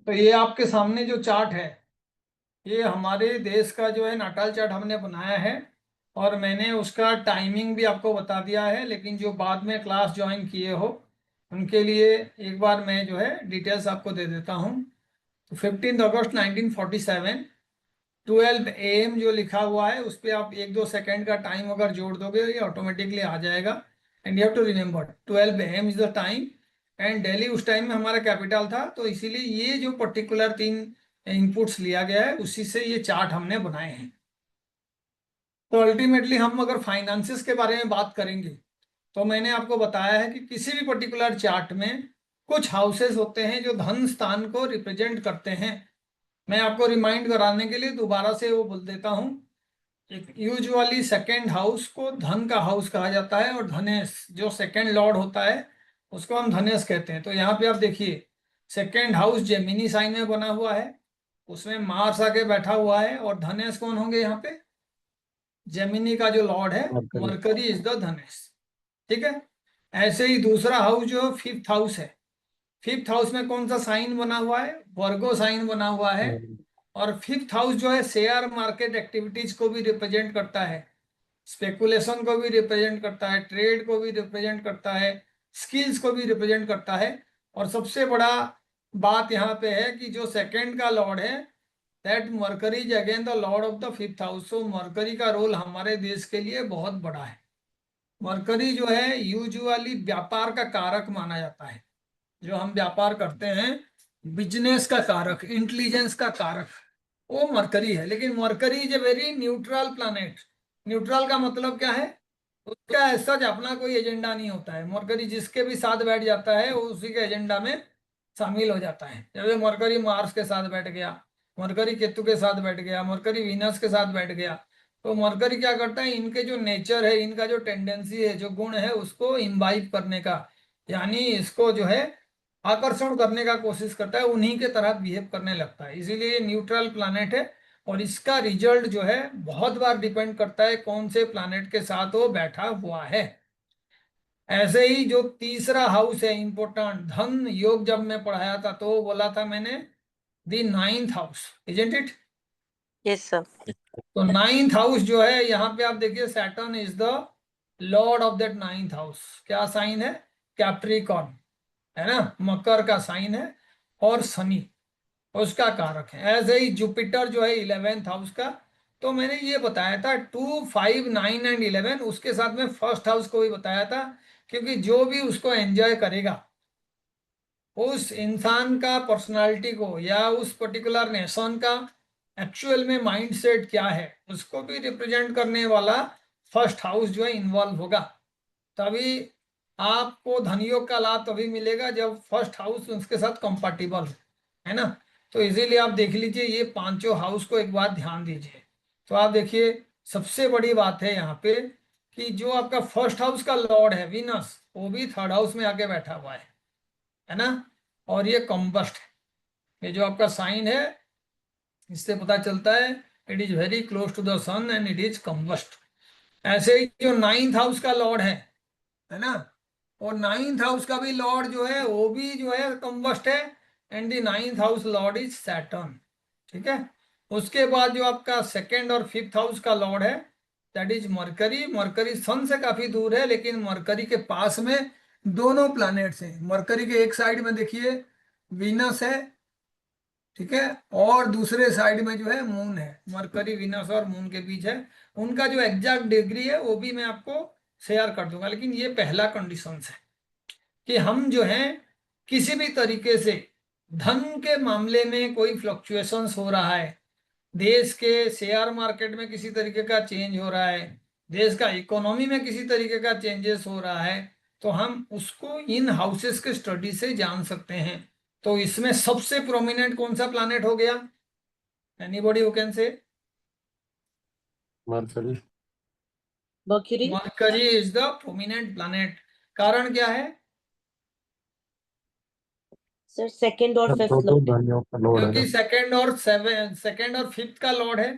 तो ये आपके सामने जो चार्ट है, ये हमारे देश का जो है नाटाल चार्ट हमने बनाया है। और मैंने उसका टाइमिंग भी आपको बता दिया है, लेकिन जो बाद में क्लास ज्वाइन किए हो उनके लिए एक बार मैं जो है डिटेल्स आपको दे देता हूँ। तो 15 अगस्त 1947 12 AM जो लिखा हुआ है उस पर आप 1-2 सेकेंड का टाइम अगर जोड़ दोगे ये ऑटोमेटिकली आ जाएगा। And you have to remember 12 AM is the time. And Delhi उस टाइम में हमारा कैपिटल था, तो इसीलिए ये जो पर्टिकुलर 3 इनपुट्स लिया गया है उसी से ये चार्ट हमने बनाए हैं। तो अल्टीमेटली हम अगर फाइनेंसिस के बारे में बात करेंगे तो मैंने आपको बताया है कि किसी भी पर्टिकुलर चार्ट में कुछ हाउसेस होते हैं जो धन स्थान को रिप्रेजेंट करते हैं। मैं आपको रिमाइंड कराने के लिए दोबारा से वो बोल देता हूँ। एक यूजुअली सेकेंड हाउस को धन का हाउस कहा जाता है, और धनेश जो सेकेंड लॉर्ड होता है उसको हम धनेश कहते हैं। तो यहाँ पे आप देखिए सेकेंड हाउस जेमिनी साइन में बना हुआ है, उसमें मार्स आके बैठा हुआ है, और धनेश कौन होंगे यहाँ पे? जेमिनी का जो लॉर्ड है मरकरी। मरकरी इज द धनेश। ठीक है। ऐसे ही दूसरा हाउस जो फिफ्थ हाउस है, फिफ्थ हाउस में कौन सा साइन बना हुआ है? वर्गो साइन बना हुआ है। और फिफ्थ हाउस जो है शेयर मार्केट एक्टिविटीज को भी रिप्रेजेंट करता है, स्पेकुलेशन को भी रिप्रेजेंट करता है, ट्रेड को भी रिप्रेजेंट करता है, स्किल्स को भी रिप्रेजेंट करता है। और सबसे बड़ा बात यहाँ पे है कि जो सेकंड का लॉर्ड है that mercury is again the lord of the fifth house. So mercury का रोल हमारे देश के लिए बहुत बड़ा है। मरकरी जो है यूजुअली व्यापार का कारक माना जाता है। जो हम व्यापार करते हैं, बिजनेस का कारक, इंटेलिजेंस का कारक, वो मरकरी है। लेकिन mercury is a very neutral planet. Neutral का मतलब क्या है? उसका ऐसा अपना कोई एजेंडा नहीं होता है। मरकरी जिसके भी साथ बैठ जाता है वो उसी के एजेंडा में शामिल हो जाता है। जैसे मरकरी मार्स के साथ बैठ गया, मरकरी केतु के साथ बैठ गया, मरकरी वीनस के साथ बैठ गया। तो मरकरी क्या करता है? इनके जो नेचर है, इनका जो टेंडेंसी है, जो गुण है, उसको इम्बाइब करने का, यानी इसको जो है आकर्षण करने का कोशिश करता है, उन्हीं के तरह बिहेव करने लगता है। इसीलिए ये न्यूट्रल प्लैनेट है। और इसका रिजल्ट जो है बहुत बार डिपेंड करता है कौन से प्लैनेट के साथ वो बैठा हुआ है। ऐसे ही जो तीसरा हाउस है इंपॉर्टेंट, धन योग, जब मैं पढ़ाया था तो बोला था मैंने the ninth house, isn't it? Yes sir. तो नाइन्थ हाउस जो है यहाँ पे आप देखिए Saturn is the lord of that ninth house. क्या साइन है? कैप्रिकॉर्न, है ना, मकर का साइन है। और शनि उसका कारक है। ऐसे ही जुपिटर जो है 11th हाउस का। तो मैंने ये बताया था 2, 5, 9 एंड 11, उसके साथ में फर्स्ट हाउस को भी बताया था, क्योंकि जो भी उसको एंजॉय करेगा, उस इंसान का पर्सनालिटी को या उस पर्टिकुलर नेशन का एक्चुअल में माइंडसेट क्या है उसको भी रिप्रेजेंट करने वाला फर्स्ट हाउस जो है इन्वॉल्व होगा। तभी आपको धनयोग का लाभ तभी मिलेगा जब फर्स्ट हाउस उसके साथ कंपैटिबल है ना। तो इसीलिए आप देख लीजिए ये पांचों हाउस को एक बार ध्यान दीजिए। तो आप देखिए सबसे बड़ी बात है यहाँ पे कि जो आपका फर्स्ट हाउस का लॉर्ड है वीनस, वो भी थर्ड हाउस में आके बैठा हुआ है ना। और ये कम्बस्ट है, ये जो आपका साइन है इससे पता चलता है it is very close to the sun and it is combust. ऐसे ही जो नाइन्थ हाउस का लॉर्ड है ना, और नाइन्थ हाउस का भी लॉर्ड जो है वो भी जो है कम्बस्ट है। And the ninth house Lord is Saturn. ठीक है। उसके बाद जो आपका सेकेंड और फिफ्थ हाउस का लॉर्ड है दैट इज मरकरी। मरकरी सन से काफी दूर है, लेकिन मरकरी के पास में दोनों प्लैनेट्स हैं। मरकरी के एक साइड में देखिए वीनस है, ठीक है, और दूसरे साइड में जो है मून है। मरकरी वीनस और मून के बीच है। उनका जो एग्जैक्ट डिग्री है वो भी मैं आपको शेयर कर दूंगा, लेकिन ये पहला कंडीशन है कि हम जो है किसी भी तरीके से धन के मामले में कोई फ्लक्चुएशंस हो रहा है, देश के शेयर मार्केट में किसी तरीके का चेंज हो रहा है, देश का इकोनॉमी में किसी तरीके का चेंजेस हो रहा है, तो हम उसको इन हाउसेस के स्टडी से जान सकते हैं। तो इसमें सबसे प्रोमिनेंट कौन सा प्लैनेट हो गया? Anybody who can say? Mercury. Mercury. Mercury is the prominent planet. कारण क्या है? सर सेकंड और दो फिफ्थ तो लॉर्ड। धनियों का लोड है क्योंकि ना। सेकंड और फिफ्थ का लॉर्ड है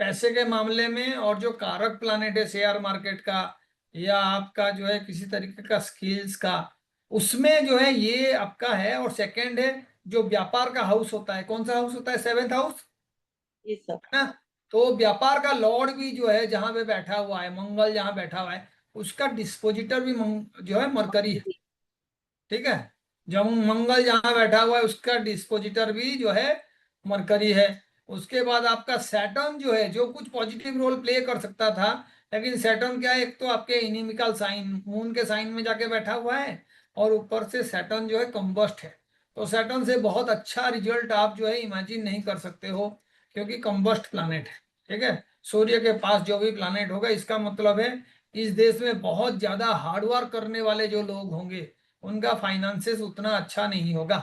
पैसे के मामले में, और जो कारक प्लैनेट है शेयर मार्केट का या आपका जो है किसी तरीके का स्किल्स का, उसमें जो है ये आपका है। और सेकंड है जो व्यापार का हाउस होता है, कौन सा हाउस होता है? 7th house, Yes, sir. है ना। तो व्यापार का लॉर्ड भी जो है जहां पे बैठा हुआ है, मंगल जहां बैठा हुआ है, उसका डिस्पोजिटर भी जो है मरकरी है, ठीक है। जब मंगल जहां बैठा हुआ है उसका डिस्पोजिटर भी जो है मरकरी है। उसके बाद आपका सैटर्न जो है, जो कुछ पॉजिटिव रोल प्ले कर सकता था, लेकिन सैटर्न क्या है, एक तो आपके इनिमिकल साइन मून के साइन में जाके बैठा हुआ है, और ऊपर से सैटर्न जो है कंबस्ट है। तो सैटर्न से बहुत अच्छा रिजल्ट आप जो है इमेजिन नहीं कर सकते हो, क्योंकि कंबस्ट प्लानेट है, ठीक है। सूर्य के पास जो भी प्लानेट होगा, इसका मतलब है इस देश में बहुत ज्यादा हार्डवर्क करने वाले जो लोग होंगे, उनका फाइनेंसेस उतना अच्छा नहीं होगा,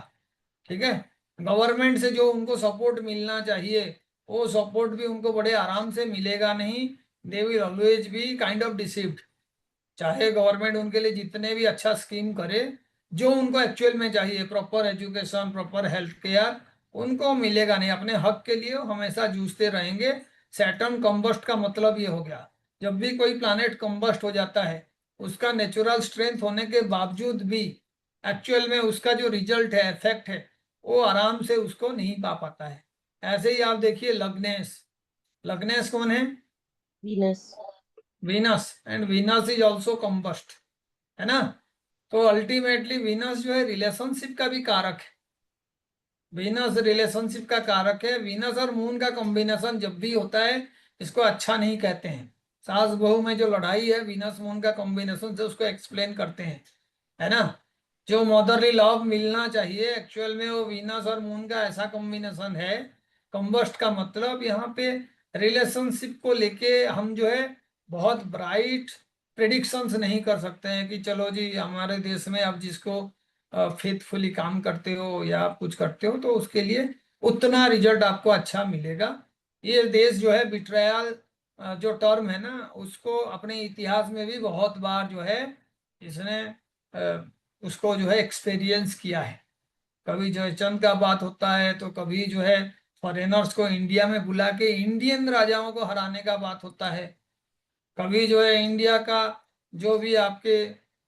ठीक है। गवर्नमेंट से जो उनको सपोर्ट मिलना चाहिए, वो सपोर्ट भी उनको बड़े आराम से मिलेगा नहीं। They will always be kind of deceived. चाहे गवर्नमेंट उनके लिए जितने भी अच्छा स्कीम करे, जो उनको एक्चुअल में चाहिए, proper education, proper health care, उनको मिलेगा नहीं। अपने हक के लिए वो हमेशा जूझते रहेंगे। सैटर्न कंबस्ट का मतलब ये हो गया, जब भी कोई प्लैनेट कंबस्ट हो जाता है, उसका नेचुरल स्ट्रेंथ होने के बावजूद भी एक्चुअल में उसका जो रिजल्ट है, इफेक्ट है, वो आराम से उसको नहीं पा पाता है। ऐसे ही आप देखिए लग्नेश। लग्नेश कौन है? Venus. Venus, and Venus is also combust, है ना। तो अल्टीमेटली वीनस जो है रिलेशनशिप का भी कारक है। वीनस रिलेशनशिप का कारक है। वीनस और मून का कॉम्बिनेशन जब भी होता है, इसको अच्छा नहीं कहते हैं। सास बहू में जो लड़ाई है, वीनस मून का कॉम्बिनेशन से उसको एक्सप्लेन करते हैं, है ना। जो मदरली लव मिलना चाहिए, एक्चुअल में वो वीनस और मून का ऐसा कॉम्बिनेशन है। कंबस्ट का मतलब यहाँ पे रिलेशनशिप को लेके हम जो है बहुत ब्राइट प्रिडिक्शंस नहीं कर सकते हैं कि चलो जी हमारे देश में आप जिसको फेथफुली काम करते हो या आप कुछ करते हो, तो उसके लिए उतना रिजल्ट आपको अच्छा मिलेगा। ये देश जो है बिट्रायल जो टर्म है ना, उसको अपने इतिहास में भी बहुत बार जो है इसने उसको जो है एक्सपीरियंस किया है। कभी जयचंद का बात होता है, तो कभी जो है फॉरेनर्स को इंडिया में बुला के इंडियन राजाओं को हराने का बात होता है। कभी जो है इंडिया का जो भी आपके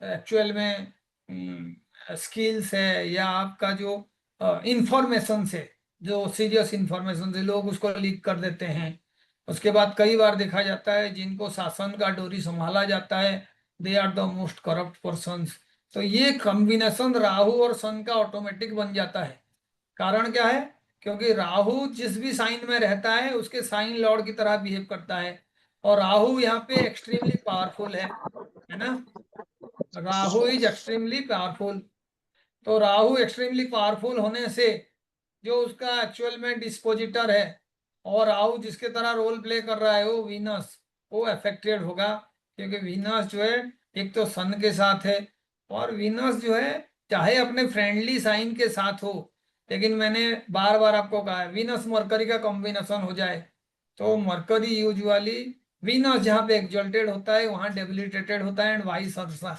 एक्चुअल में स्किल्स है, या आपका जो इंफॉर्मेशन से, जो सीरियस इंफॉर्मेशन से लोग उसको लीक कर देते हैं। उसके बाद कई बार देखा जाता है जिनको शासन का डोरी संभाला जाता है, they are the most corrupt persons. तो ये कॉम्बिनेशन राहु और सन का ऑटोमेटिक बन जाता है। कारण क्या है? क्योंकि राहु जिस भी साइन में रहता है उसके साइन लॉर्ड की तरह बिहेव करता है, और राहु यहाँ पे एक्सट्रीमली पावरफुल है ना। Rahu is extremely powerful. तो राहु एक्सट्रीमली पावरफुल होने से जो उसका एक्चुअल में डिस्पोजिटर है, और राहु जिसके तरह रोल प्ले कर रहा है वो वीनस, वो अफेक्टेड होगा। क्योंकि वीनस जो है एक तो सन के साथ है, और वीनस जो है चाहे अपने फ्रेंडली साइन के साथ हो, लेकिन मैंने बार बार आपको कहा है वीनस मरकरी का कॉम्बिनेशन हो जाए, तो मरकरी यूजुअली वीनस जहाँ पे एक्सल्टेड होता है वहां डेबिलिटेटेड होता है, एंड वाइस वर्सा।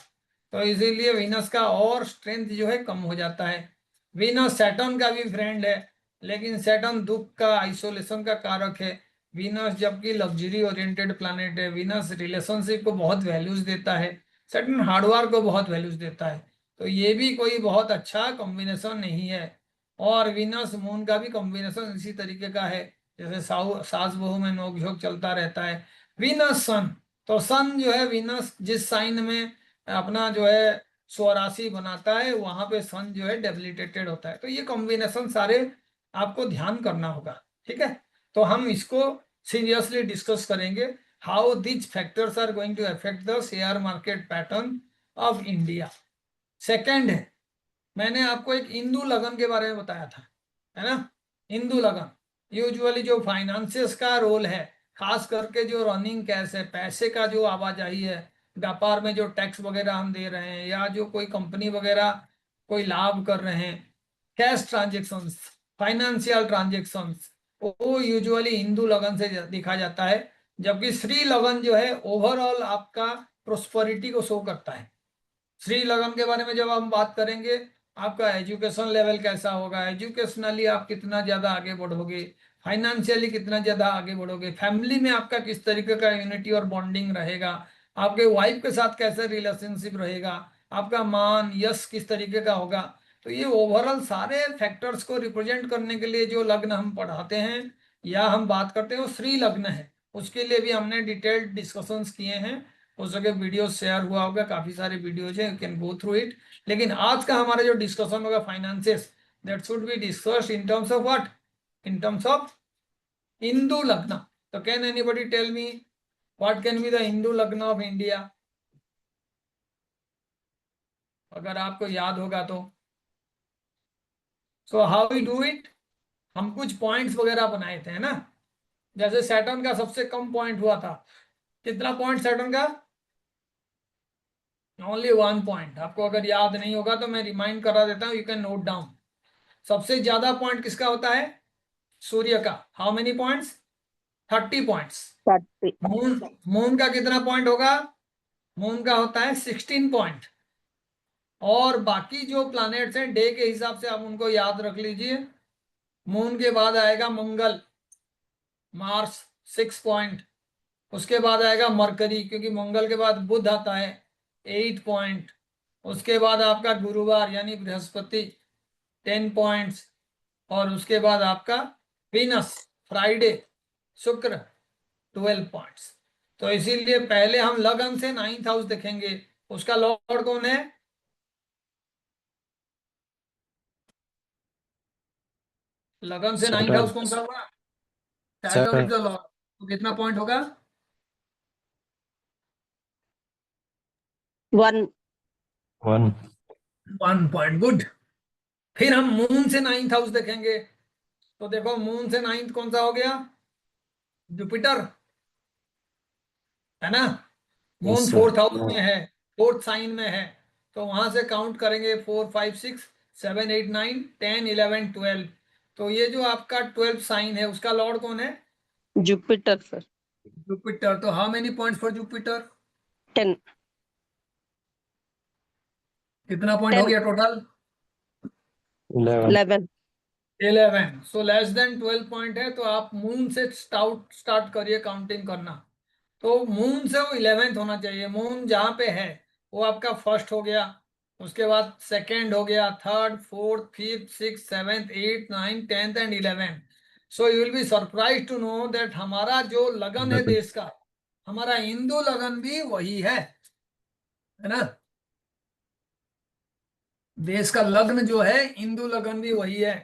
तो इसीलिए वीनस का और स्ट्रेंथ जो है कम हो जाता है। वीनस सैटर्न का भी फ्रेंड है, लेकिन सैटर्न दुख का, आइसोलेशन का कारक है। वीनस जबकि लग्जरी ओरिएंटेड प्लैनेट है। वीनस रिलेशनशिप को बहुत वैल्यूज देता है, सैटर्न हार्डवर्क को बहुत वैल्यूज देता है। तो ये भी कोई बहुत अच्छा कॉम्बिनेशन नहीं है। और वीनस मून का भी कॉम्बिनेशन इसी तरीके का है, जैसे सास बहू में नोक झोंक चलता रहता है। वीनस सन, तो सन जो है वीनस जिस साइन में अपना जो है स्वराशि बनाता है, वहां पे सन जो है डेबिलिटेटेड होता है। तो ये कॉम्बिनेशन सारे आपको ध्यान करना होगा, ठीक है। तो हम इसको सीरियसली डिस्कस करेंगे, how this factors are going to affect the share market pattern of India. Second है, मैंने आपको एक इंदु लगन के बारे में बताया था, है ना। इंदु लगन यूजुअली जो फाइनेंसियस का रोल है, खास करके जो रनिंग कैश है, पैसे का जो आवाजाही है, व्यापार में जो टैक्स वगैरह हम दे रहे हैं, या जो कोई कंपनी वगैरह कोई लाभ कर रहे हैं, कैश ट्रांजेक्शन्स, फाइनेंशियल ट्रांजेक्शन्स, वो यूजुअली हिंदू लगन से दिखा जाता है। जबकि श्री लगन जो है ओवरऑल आपका प्रोस्पेरिटी को शो करता है। श्री लगन के बारे में जब हम बात करेंगे, आपका एजुकेशन लेवल कैसा होगा, एजुकेशनली आप कितना ज्यादा आगे बढ़ोगे, फाइनेंशियली कितना ज्यादा आगे बढ़ोगे, फैमिली में आपका किस तरीके का यूनिटी और बॉन्डिंग रहेगा, आपके वाइफ के साथ कैसे रिलेशनशिप रहेगा, आपका मान यश किस तरीके का होगा। तो ये ओवरऑल सारे फैक्टर्स को रिप्रेजेंट करने के लिए जो लग्न हम पढ़ाते हैं या हम बात करते हैं वो श्री लग्न है। उसके लिए भी हमने डिटेल्ड डिस्कशंस किए हैं, हो सके वीडियो शेयर हुआ होगा, काफी सारे वीडियोज हैं, you can go through it. लेकिन आज का हमारा जो डिस्कशन होगा finances, that should be discussed in terms of what, in terms of Hindu lagna. तो can anybody tell me what can be the Hindu lagna of India, अगर आपको याद होगा तो। So how we do it, हम कुछ पॉइंट्स वगैरह बनाए थे, है ना। जैसे सैटर्न का सबसे कम पॉइंट हुआ था, कितना पॉइंट सैटर्न का, ओनली 1 पॉइंट। आपको अगर याद नहीं होगा तो मैं रिमाइंड करा देता हूं, यू कैन नोट डाउन। सबसे ज्यादा पॉइंट किसका होता है, सूर्य का। How many points, 30 points. 30. Moon का कितना पॉइंट होगा, मून का होता है 16 पॉइंट। और बाकी जो प्लैनेट्स हैं डे के हिसाब से आप उनको याद रख लीजिए। मून के बाद आएगा मंगल, मार्स 6 पॉइंट। उसके बाद आएगा मरकरी, क्योंकि मंगल के बाद बुध आता है, 8 पॉइंट। उसके बाद आपका गुरुवार यानी बृहस्पति, 10 पॉइंट्स। और उसके बाद आपका वीनस, फ्राइडे, शुक्र, 12 पॉइंट्स। तो इसीलिए पहले हम लगन से 9th हाउस देखेंगे। उसका लॉर्ड कौन है, लगन से 9th हाउस कौन सा होगा, सैटर्न इज द लॉर्ड। तो कितना पॉइंट होगा, 1. 1 पॉइंट, गुड। फिर हम मून से 9th हाउस देखेंगे। तो देखो मून से 9th कौन सा हो गया, जुपिटर, है ना। मून 4th हाउस में है, 4th साइन में है। तो वहां से काउंट करेंगे 4 5 6 7 8 9 10 11 12। तो ये जो आपका 12th साइन है उसका लॉर्ड कौन है, Jupiter, sir. जुपिटर। तो how many points for Jupiter, 10. कितना पॉइंट हो 10. गया total, 11. 11। So less than 12 point है, तो आप मून से स्टार्ट करिए काउंटिंग करना। तो मून से वो 11th होना चाहिए। मून जहां पे है वो आपका फर्स्ट हो गया, उसके बाद सेकंड हो गया, third, fourth, fifth, six, seventh, eight, nine, 10th and 11th। So you will be surprise to know that हमारा जो लगन है देश का, हमारा हिंदू लगन भी वही है ना। देश का लग्न जो है हिंदू लगन भी वही है।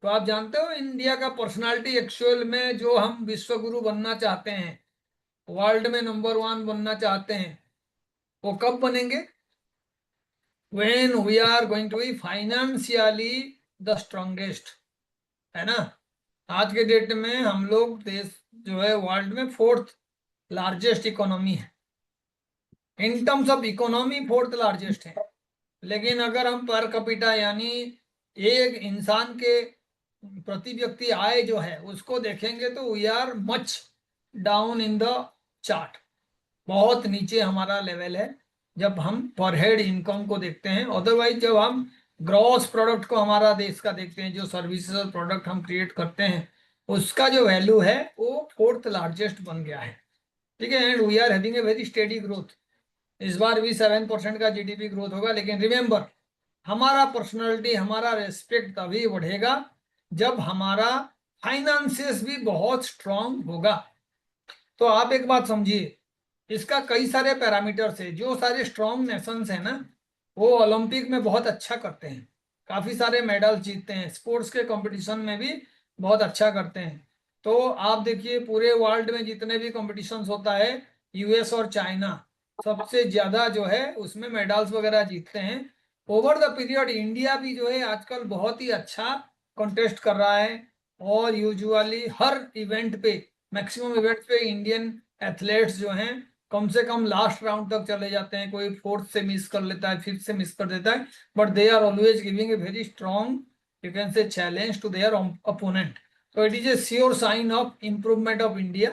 तो आप जानते हो इंडिया का पर्सनालिटी एक्चुअल में, जो हम विश्व गुरु बनना चाहते हैं, वर्ल्ड में नंबर 1 बनना चाहते हैं, वो कब बनेंगे, when we are going to be financially the strongest, है ना। आज के डेट में हम लोग देश जो है वर्ल्ड में 4th लार्जेस्ट इकोनॉमी है, इन terms of economy 4th largest है। लेकिन अगर हम पर कैपिटा यानी एक इंसान के प्रति व्यक्ति आय जो है उसको देखेंगे तो we are much down in the chart, बहुत नीचे हमारा लेवल है जब हम पर हेड इनकम को देखते हैं। अदरवाइज जब हम ग्रॉस प्रोडक्ट को हमारा देश का देखते हैं, जो सर्विसेज और प्रोडक्ट हम क्रिएट करते हैं, उसका जो वैल्यू है वो 4th लार्जेस्ट बन गया है, ठीक है। And we are having a very steady growth. इस बार भी 7% का जीडीपी ग्रोथ होगा। लेकिन रिमेंबर, हमारा पर्सनालिटी, हमारा रेस्पेक्ट तभी बढ़ेगा जब हमारा फाइनेंसिस भी बहुत स्ट्रांग होगा। तो आप एक बात समझिए, इसका कई सारे पैरामीटर्स है। जो सारे स्ट्रांग नेशंस हैं ना, वो ओलंपिक में बहुत अच्छा करते हैं, काफी सारे मेडल्स जीतते हैं, स्पोर्ट्स के कंपटीशन में भी बहुत अच्छा करते हैं। तो आप देखिए पूरे वर्ल्ड में जितने भी कंपटीशंस होता है, यूएस और चाइना सबसे ज्यादा जो है उसमें मेडल्स वगैरह जीतते हैं। ओवर द पीरियड इंडिया भी जो है आजकल बहुत ही अच्छा कंटेस्ट कर रहा है। और यूजुअली हर इवेंट पे, मैक्सिमम इवेंट्स पे इंडियन एथलीट्स जो हैं कम से कम लास्ट राउंड तक चले जाते हैं। कोई 4th से मिस कर लेता है, 5th से मिस कर देता है, but they are always giving a very strong, you can say, challenge to their opponent. तो it is a sure sign of improvement of India.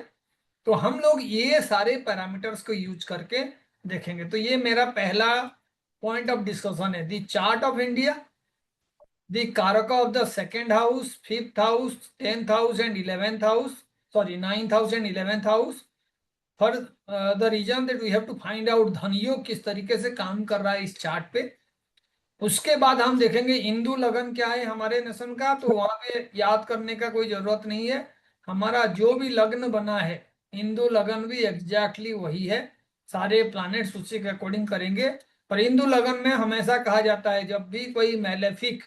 तो हम लोग ये सारे पैरामीटर्स को यूज करके देखेंगे। तो ये मेरा पहला पॉइंट ऑफ डिस्कशन है, the chart of India, the karaka of the second house, 5th house, 10th house and 11th house, sorry 9th house and 11th house. For the reason that we have to find out dhan yoga किस तरीके से काम कर रहा है इस chart पे। उसके बाद हम देखेंगे इंदु लगन क्या है हमारे नेशन का, तो वहां पे याद करने का कोई जरूरत नहीं है। हमारा जो भी लग्न बना है इंदु लगन भी एग्जैक्टली वही है, सारे प्लैनेट्स उसी के अकॉर्डिंग करेंगे। पर इंदु लगन में हमेशा कहा जाता है जब भी कोई मैलेफिक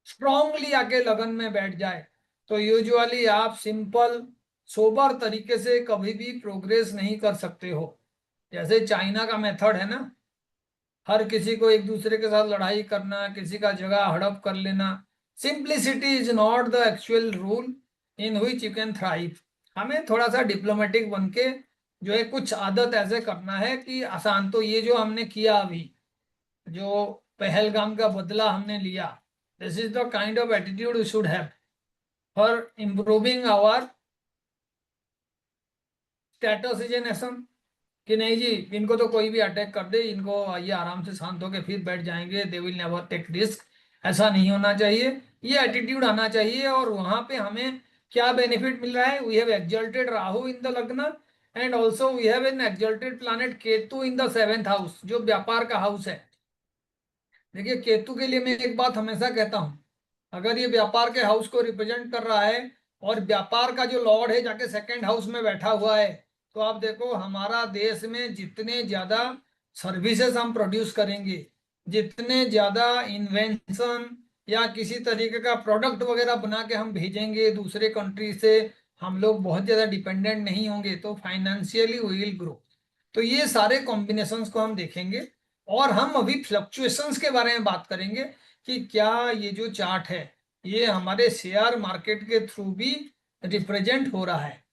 स्ट्रांगली आके लगन में बैठ जाए तो यूजुअली आप सिंपल सोबर तरीके से कभी भी प्रोग्रेस नहीं कर सकते हो। जैसे चाइना का मेथड है ना, हर किसी को एक दूसरे के साथ लड़ाई करना, किसी का जगह हड़प कर लेना। Simplicity is not the actual rule in which you can thrive. हमें थोड़ा सा डिप्लोमेटिक बन के जो है कुछ आदत ऐसे करना है कि आसान। तो ये जो हमने किया अभी, जो पहलगाम का बदला हमने लिया, this is the kind of attitude we should have for improving our status is a nation. कि नहीं जी, इनको तो कोई भी अटैक कर दे, इनको ये आराम से शांत होके फिर बैठ जाएंगे, they will never take risk. ऐसा नहीं होना चाहिए, ये एटीट्यूड आना चाहिए। और वहां पे हमें क्या बेनिफिट मिल रहा है, we have exalted Rahu in the lagna and also we have an exalted planet Ketu in the 7th house, जो व्यापार का हाउस है। देखिए केतु के लिए मैं एक बात हमेशा कहता हूं, अगर ये व्यापार के हाउस को रिप्रेजेंट कर रहा है और व्यापार का जो लॉर्ड है जाके 2nd हाउस में बैठा हुआ है, तो आप देखो हमारा देश में जितने ज्यादा सर्विसेज हम प्रोड्यूस करेंगे, जितने ज्यादा इन्वेंशन या किसी तरीके का प्रोडक्ट वगैरह बना के हम भेजेंगे दूसरे कंट्री से, हम लोग बहुत ज्यादा डिपेंडेंट नहीं होंगे, तो फाइनेंशियली वी विल ग्रो। तो ये सारे कॉम्बिनेशंस को हम देखेंगे। और हम अभी फ्लक्चुएशंस के बारे में बात करेंगे कि क्या ये जो चार्ट है ये हमारे शेयर मार्केट के थ्रू भी रिप्रेजेंट हो रहा है।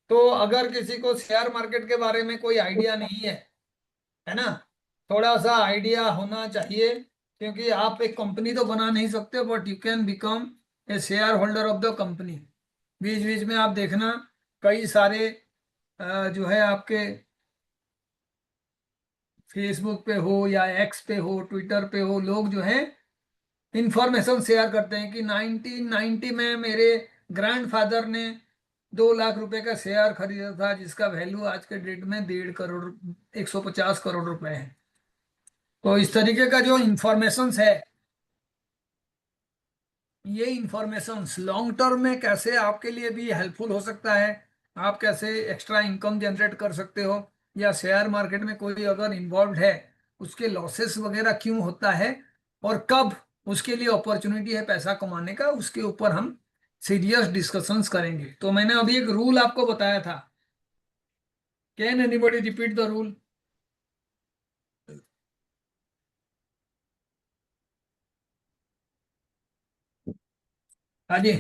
तो अगर किसी को शेयर मार्केट के बारे में कोई आइडिया नहीं है ना, थोड़ा सा आइडिया होना चाहिए, क्योंकि आप एक कंपनी तो बना नहीं सकते but you can become a shareholder of the company. बीच बीच में आप देखना कई सारे जो है आपके फेसबुक पे हो या एक्स पे हो, ट्विटर पे हो, लोग जो है इंफॉर्मेशन शेयर करते हैं कि 1990 में मेरे ग्रैंडफादर ने 2 लाख रुपए का शेयर खरीदा था जिसका वैल्यू आज के डेट में 1.5 करोड़ 150 करोड़ रुपए है। तो इस तरीके का जो इंफॉर्मेशन है, ये इंफॉर्मेशन लॉन्ग टर्म में कैसे आपके लिए भी हेल्पफुल हो सकता है, आप कैसे एक्स्ट्रा इनकम जनरेट कर सकते हो, या शेयर मार्केट में कोई अगर इन्वॉल्व है उसके लॉसेस वगैरह क्यों होता है और कब उसके लिए अपॉर्चुनिटी है पैसा कमाने का, उसके ऊपर हम सीरियस डिस्कशंस करेंगे। तो मैंने अभी एक रूल आपको बताया था, can anybody repeat the rule? हाँ जी,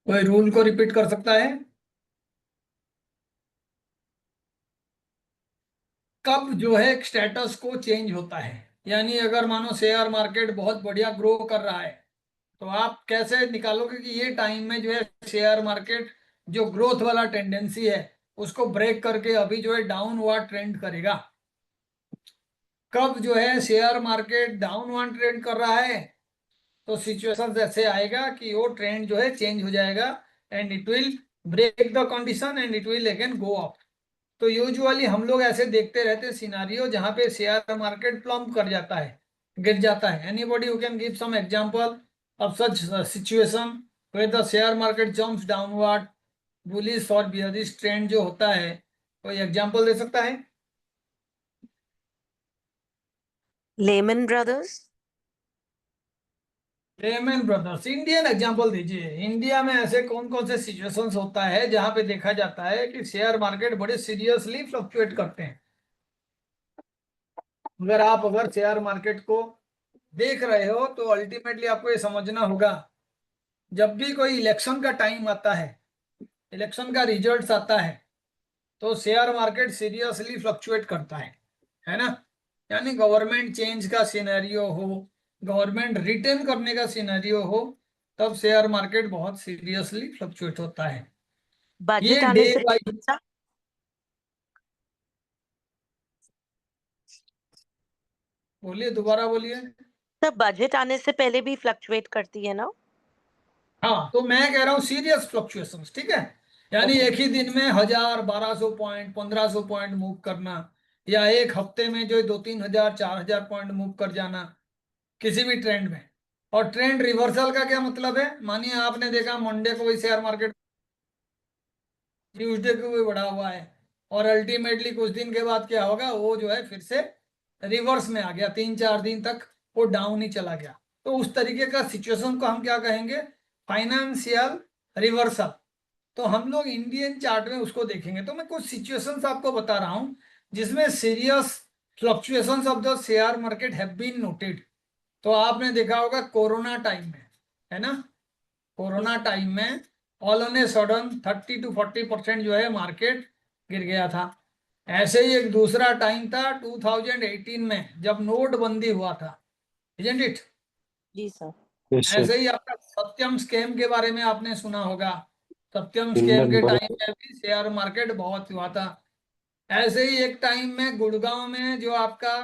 कोई रूल को रिपीट कर सकता है? कब जो है स्टेटस को चेंज होता है, यानी अगर मानो शेयर मार्केट बहुत बढ़िया ग्रो कर रहा है तो आप कैसे निकालोगे कि ये टाइम में जो है शेयर मार्केट जो ग्रोथ वाला टेंडेंसी है उसको ब्रेक करके अभी जो है डाउनवर्ड ट्रेंड करेगा। कब जो है शेयर मार्केट डाउनवर्ड ट्रेंड कर रहा है तो सिचुएशन ऐसे आएगा कि वो ट्रेंड जो है चेंज हो जाएगा and it will break the condition and it will again go up. तो यूजुअली हम लोग ऐसे देखते रहते हैं सिनारियो जहां पे शेयर मार्केट प्लम्ब कर जाता है, गिर जाता है। Anybody who can give some example of such situation where the share market jumps downward, bullish और बियरिश ट्रेंड जो होता है, कोई एग्जांपल दे सकता है? Lehman Brothers. Lehman Brothers, Indian example दीजिए। इंडिया में ऐसे कौन कौन से सिचुएशंस होता है जहां पे देखा जाता है कि शेयर मार्केट बड़े सीरियसली फ्लक्चुएट करते हैं? अगर शेयर मार्केट को देख रहे हो तो अल्टीमेटली आपको ये समझना होगा, जब भी कोई इलेक्शन का टाइम आता है, इलेक्शन का रिजल्ट्स आता है, तो शेयर मार्केट सीरियसली फ्लक्चुएट करता है ना। यानी गवर्नमेंट चेंज का सिनेरियो हो, गवर्नमेंट रिटर्न करने का सिनेरियो हो, तब शेयर मार्केट बहुत सीरियसली फ्लक्चुएट होता है। ये बजट डे आने से वाइज, बोलिए दोबारा बोलिए। तो बजट आने से पहले भी फ्लक्चुएट करती है ना? हाँ, तो मैं कह रहा हूँ सीरियस फ्लक्चुएशंस, ठीक है। यानी ओके। एक ही दिन में 1000 1200 पॉइंट 1500 पॉइंट मूव करना, या एक हफ्ते में जो 2 3 हजार 4000 पॉइंट मूव कर जाना, किसी भी ट्रेंड में। और ट्रेंड रिवर्सल का क्या मतलब है, मानिए आपने देखा मंडे को भी शेयर मार्केट, ट्यूसडे को भी बढ़ा हुआ है, और अल्टीमेटली कुछ दिन के बाद क्या होगा, वो जो है फिर से रिवर्स में आ गया, 3-4 दिन तक वो डाउन ही चला गया। तो उस तरीके का सिचुएशन को हम क्या कहेंगे, फाइनेंशियल रिवर्सल। तो हम लोग इंडियन चार्ट में उसको देखेंगे। तो मैं कुछ सिचुएशंस आपको बता रहा हूं जिसमें serious fluctuations of the share market have been noted. तो आपने देखा होगा कोरोना टाइम में, है ना, कोरोना टाइम में all on a sudden 30 to 40% जो है मार्केट गिर गया था। ऐसे ही एक दूसरा टाइम था 2018 में जब नोटबंदी हुआ था, इजंट इट। जी सर। Yes sir. ऐसे ही आपका सत्यम स्कैम के बारे में आपने सुना होगा, सत्यम स्कैम इंडियन के बड़ा। टाइम में भी शेयर मार्केट बहुत हुआ था। ऐसे ही एक टाइम में गुड़गांव में जो आपका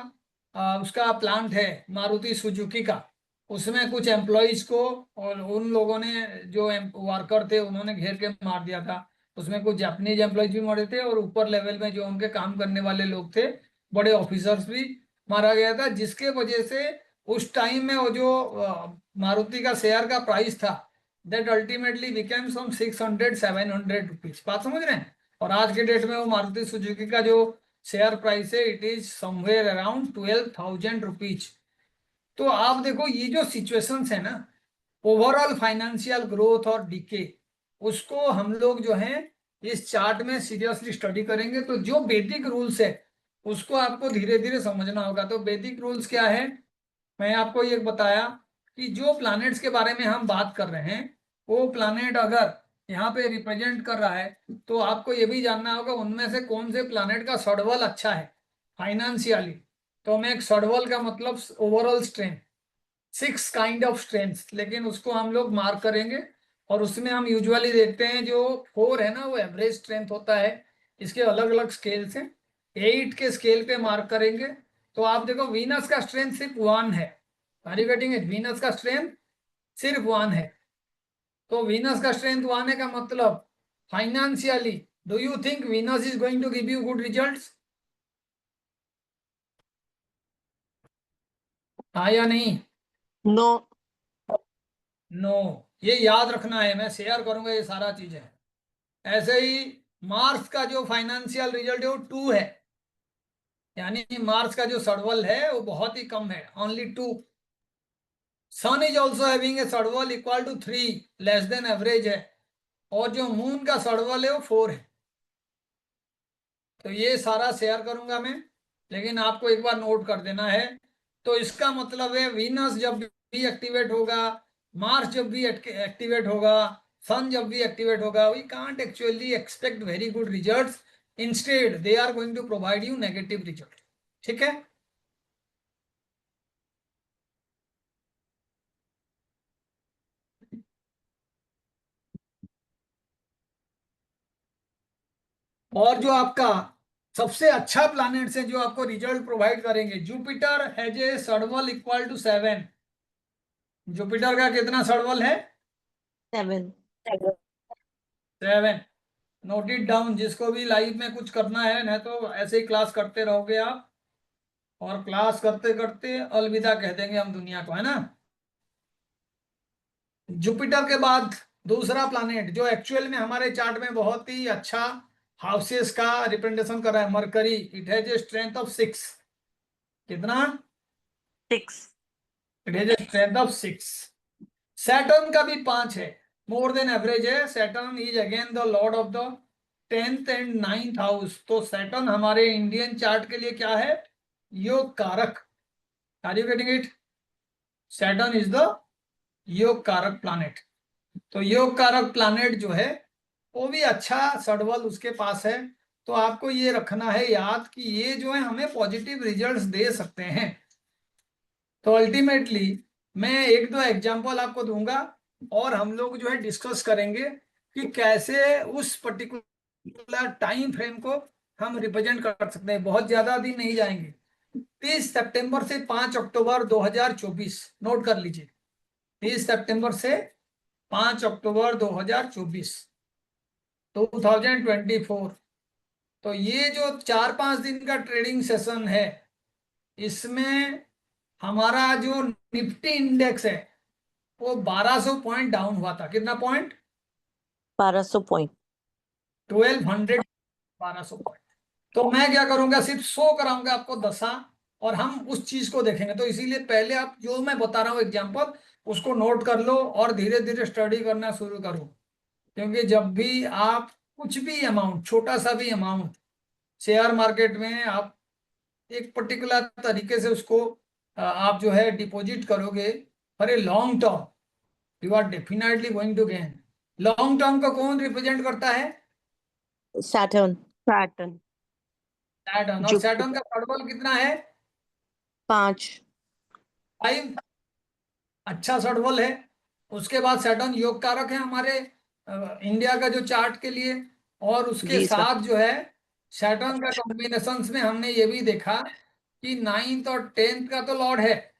उसका प्लांट है मारुति सुजुकी का, उसमें कुछ एम्प्लॉयज को और उन लोगों ने जो वर्कर थे उन्होंने घेर के मार दिया था। उसमें कुछ जापानीज एम्प्लॉयज भी मरे थे और ऊपर लेवल में जो उनके काम करने वाले लोग थे, बड़े ऑफिसर्स भी मारा गया था, जिसके वजह से उस टाइम में वो जो मारुति का शेयर का प्राइस था that ultimately became some 600-700 rupees. बात समझ रहे हैं। और आज के डेट में वो मारुति सुजुकी का जो शेयर प्राइस है it is somewhere around 12,000 rupees. तो आप देखो ये जो सिचुएशंस है ना, ओवरऑल फाइनेंशियल ग्रोथ और डीके, उसको हम लोग जो है इस चार्ट में सीरियसली स्टडी करेंगे। तो जो बेसिक रूल्स है उसको आपको धीरे धीरे समझना होगा। तो बेसिक रूल्स क्या है, मैं आपको ये बताया कि जो प्लैनेट्स के बारे में हम बात कर रहे हैं, वो प्लैनेट अगर यहाँ पे रिप्रेजेंट कर रहा है तो आपको ये भी जानना होगा उनमें से कौन से प्लैनेट का सडवल अच्छा है फाइनेंशियली। तो हमें एक सडवल का मतलब overall strength, 6 kind of strength, लेकिन उसको हम लोग मार्क करेंगे। और उसमें हम यूजुअली देखते हैं जो 4 है ना वो एवरेज स्ट्रेंथ होता है। इसके अलग अलग स्केल्स हैं, 8 के स्केल पे मार्क करेंगे। तो आप देखो वीनस का स्ट्रेंथ सिर्फ 1 है, are you getting it, Venus का स्ट्रेंथ सिर्फ 1 है। तो वीनस का स्ट्रेंथ 1 है का मतलब financially do you think Venus is going to give you good results, हाँ या नहीं? नो। नो, ये याद रखना है, मैं शेयर करूंगा ये सारा चीज है। ऐसे ही मार्स का जो फाइनेंशियल रिजल्ट है वो 2 है, यानी मार्स का जो सर्वल है वो बहुत ही कम है, only 2। Sun is also having a सर्वल equal to 3, less than average है। और जो मून का सर्वल है वो 4 है। तो ये सारा शेयर करूंगा मैं, लेकिन आपको एक बार नोट कर देना है। तो इसका मतलब है वीनस जब भी एक्टिवेट होगा, मार्स जब भी एक्टिवेट होगा, सन जब भी एक्टिवेट होगा, we can't actually expect very good results, instead they are going to provide you negative result. ठीक है। और जो आपका सबसे अच्छा प्लैनेट है जो आपको रिजल्ट प्रोवाइड करेंगे, जुपिटर हैज ए सर्वल इक्वल टू 7। जुपिटर का कितना सर्वल है? 7। 7। नोट इट डाउन, जिसको भी लाइफ में कुछ करना है, नहीं तो ऐसे ही क्लास करते रहोगे आप, और क्लास करते करते अलविदा कह देंगे हम दुनिया को, है ना। जुपिटर के बाद दूसरा प्लैनेट जो एक्चुअल में हमारे चार्ट में बहुत ही अच्छा हाउसेस का रिप्रेजेंटेशन कर रहा है, Mercury, it has a strength of 6। कितना? 6। It has a strength of 6। Saturn का भी 5 है, मोर देन एवरेज है। Saturn is again the lord of the 10th and 9th house. तो सैटर्न हमारे इंडियन चार्ट के लिए क्या है, योग कारक। Are you getting it? Saturn is the योग कारक प्लैनेट। तो योग कारक प्लैनेट जो है वो भी अच्छा सडवल उसके पास है। तो आपको ये रखना है याद कि ये जो है हमें पॉजिटिव रिजल्ट्स दे सकते हैं। तो अल्टीमेटली मैं एक दो एग्जांपल आपको दूंगा और हम लोग जो है डिस्कस करेंगे कि कैसे उस पर्टिकुलर टाइम फ्रेम को हम रिप्रेजेंट कर सकते हैं। बहुत ज्यादा दिन नहीं जाएंगे, 30 सितंबर से 5 अक्टूबर 2024, नोट कर लीजिए। 30 सितंबर से 5 अक्टूबर 2024, 2024। तो ये जो 4-5 दिन का ट्रेडिंग सेशन है, इसमें हमारा जो निफ्टी इंडेक्स है वो 1200 पॉइंट डाउन हुआ था। कितना पॉइंट? 1200 पॉइंट। 1200, 1200 पॉइंट। तो मैं क्या करूंगा, सिर्फ शो कराऊंगा आपको दशा, और हम उस चीज को देखेंगे। तो इसीलिए पहले आप जो मैं बता रहा हूँ एग्जांपल, उसको नोट कर लो और धीरे धीरे स्टडी करना शुरू करो। क्योंकि जब भी आप कुछ भी अमाउंट, छोटा सा भी अमाउंट शेयर मार्केट में आप एक पर्टिकुलर तरीके से उसको आप जो है डिपॉजिट करोगे for a long term, you are definitely going to gain. Long term को कौन रिप्रेजेंट करता है? सैटर्न। पैटर्न। सैटर्न। और सैटर्न का शॉर्टफॉल कितना है? 5। 5। अच्छा शॉर्टफॉल है। उसके बाद सैटर्न योग कारक है हमारे इंडिया का जो चार्ट के लिए। और उसके जी सर। साथ जो है सैटर्न का कॉम्बिनेशंस में हमने ये भी देखा कि 9th और 10th का तो लॉर्ड है,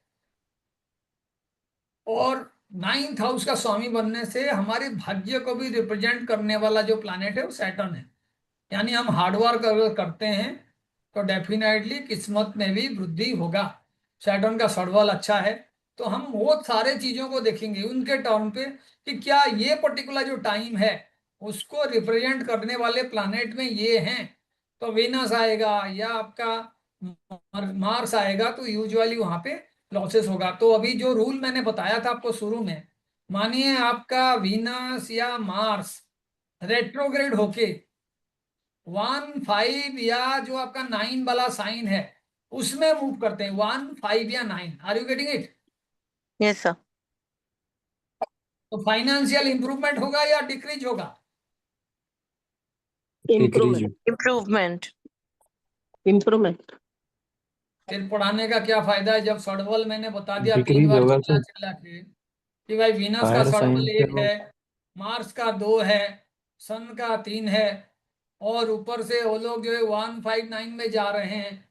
और 9th हाउस का स्वामी बनने से हमारे भाग्य को भी रिप्रेजेंट करने वाला जो प्लैनेट है वो सैटर्न है। यानी हम हार्डवर्क अगर करते हैं तो डेफिनेटली किस्मत में भी वृद्धि होगा। सैटर्न का सडवल अच्छा है। तो हम वो सारे चीजों को देखेंगे उनके टर्म पे कि क्या ये पर्टिकुलर जो टाइम है उसको रिप्रेजेंट करने वाले प्लैनेट में ये हैं। तो वेनस आएगा या आपका मार्स आएगा तो यूजुअली वहां पे लॉसेस होगा। तो अभी जो रूल मैंने बताया था आपको शुरू में, मानिए आपका वीनस या मार्स रेट्रोग्रेड होके 1, 5 या जो आपका 9 वाला साइन है उसमें मूव करते हैं, 1, 5 या 9। Are you getting it? Yes sir. तो फाइनेंशियल इंप्रूवमेंट होगा या डिक्रीज होगा? इम्प्रूवमेंट। इम्प्रूवमेंट। इम्प्रूवमेंट। फिर पढ़ाने का क्या फायदा है जब सडवल मैंने बता दिया 3 डिक्रीज बार होगा चिल्ला सर। चिल्ला के कि भाई वीनस का फायर साइन सडवल से 1 है, मार्स का 2 है, सन का 3 है, और ऊपर से वो लोग जो है 1, 5, 9 में जा रहे हैं।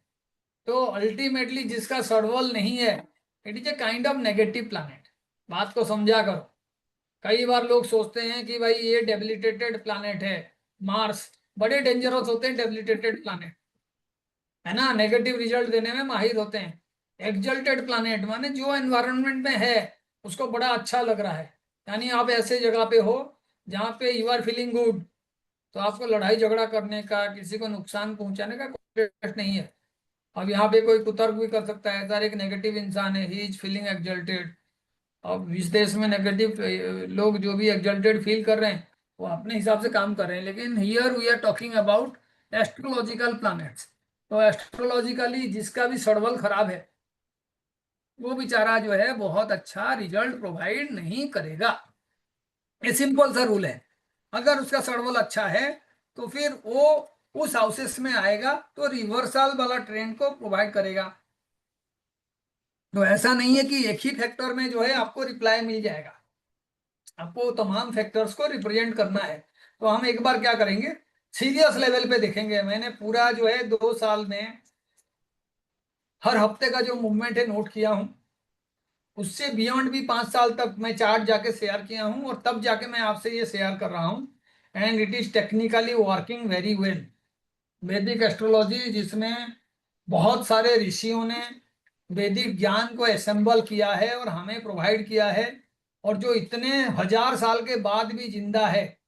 तो अल्टीमेटली जिसका सडवल नहीं है, it is a kind of negative planet. बात को समझा करो। कई बार लोग सोचते हैं कि भाई ये डेबिलिटेटेड प्लैनेट है मार्स। बड़े डेंजरस होते हैं डेबिलिटेटेड प्लैनेट, है ना, नेगेटिव रिजल्ट देने में माहिर होते हैं। एक्सल्टेड प्लैनेट माने जो एनवायरनमेंट में है उसको बड़ा अच्छा लग रहा है। यानी आप ऐसे जगह पे हो जहाँ पे यू आर फीलिंग गुड, तो आपको लड़ाई झगड़ा करने का, किसी को नुकसान पहुंचाने का कोई इंटरेस्ट नहीं है। अब यहाँ पे कोई कुतर्क भी कर सकता है, सर एक नेगेटिव इंसान है, ही इज फीलिंग एक्सल्टेड। अब इस देश में नेगेटिव लोग जो भी एक्सल्टेड फील कर रहे हैं वो अपने हिसाब से काम कर रहे हैं। लेकिन here we are talking about astrological planets. तो एस्ट्रोलॉजिकली जिसका भी सडवल खराब है वो बेचारा जो है बहुत अच्छा रिजल्ट प्रोवाइड नहीं करेगा। ये सिंपल सा रूल है। अगर उसका सडवल अच्छा है तो फिर वो उस हाउसेस में आएगा तो रिवर्सल वाला ट्रेंड को प्रोवाइड करेगा। तो ऐसा नहीं है कि एक ही फैक्टर में जो है आपको रिप्लाई मिल जाएगा, आपको तमाम फैक्टर्स को रिप्रेजेंट करना है। तो हम एक बार क्या करेंगे, सीरियस लेवल पे देखेंगे। मैंने पूरा जो है 2 साल में हर हफ्ते का जो मूवमेंट है नोट किया हूं। उससे बियॉन्ड भी 5 साल तक मैं चार्ट जाके शेयर किया हूं, और तब जाके मैं आपसे ये शेयर कर रहा हूं। And it is technically working very well. वैदिक एस्ट्रोलॉजी जिसमें बहुत सारे ऋषियों ने वैदिक ज्ञान को असेंबल किया है और हमें प्रोवाइड किया है, और जो इतने हजार साल के बाद भी जिंदा है।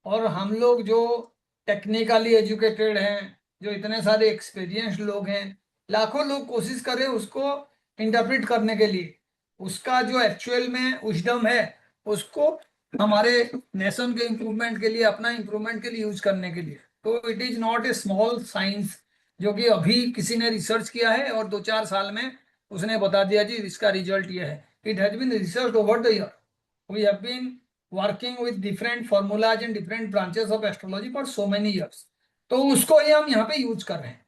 और हम लोग जो टेक्निकली एजुकेटेड हैं, जो इतने सारे एक्सपीरियंस लोग हैं, लाखों लोग कोशिश करें उसको इंटरप्रेट करने के लिए, उसका जो एक्चुअल में विजडम है उसको हमारे नेशन के इम्प्रूवमेंट के लिए, अपना इम्प्रूवमेंट के लिए यूज करने के लिए। तो it is not a small science जो कि अभी किसी ने रिसर्च किया है और 2-4 साल में उसने बता दिया जी इसका रिजल्ट ये है। It has been research over the year. We have been working with different formulas and different branches of astrology for so many years। तो उसको ही हम यहाँ पे यूज कर रहे हैं।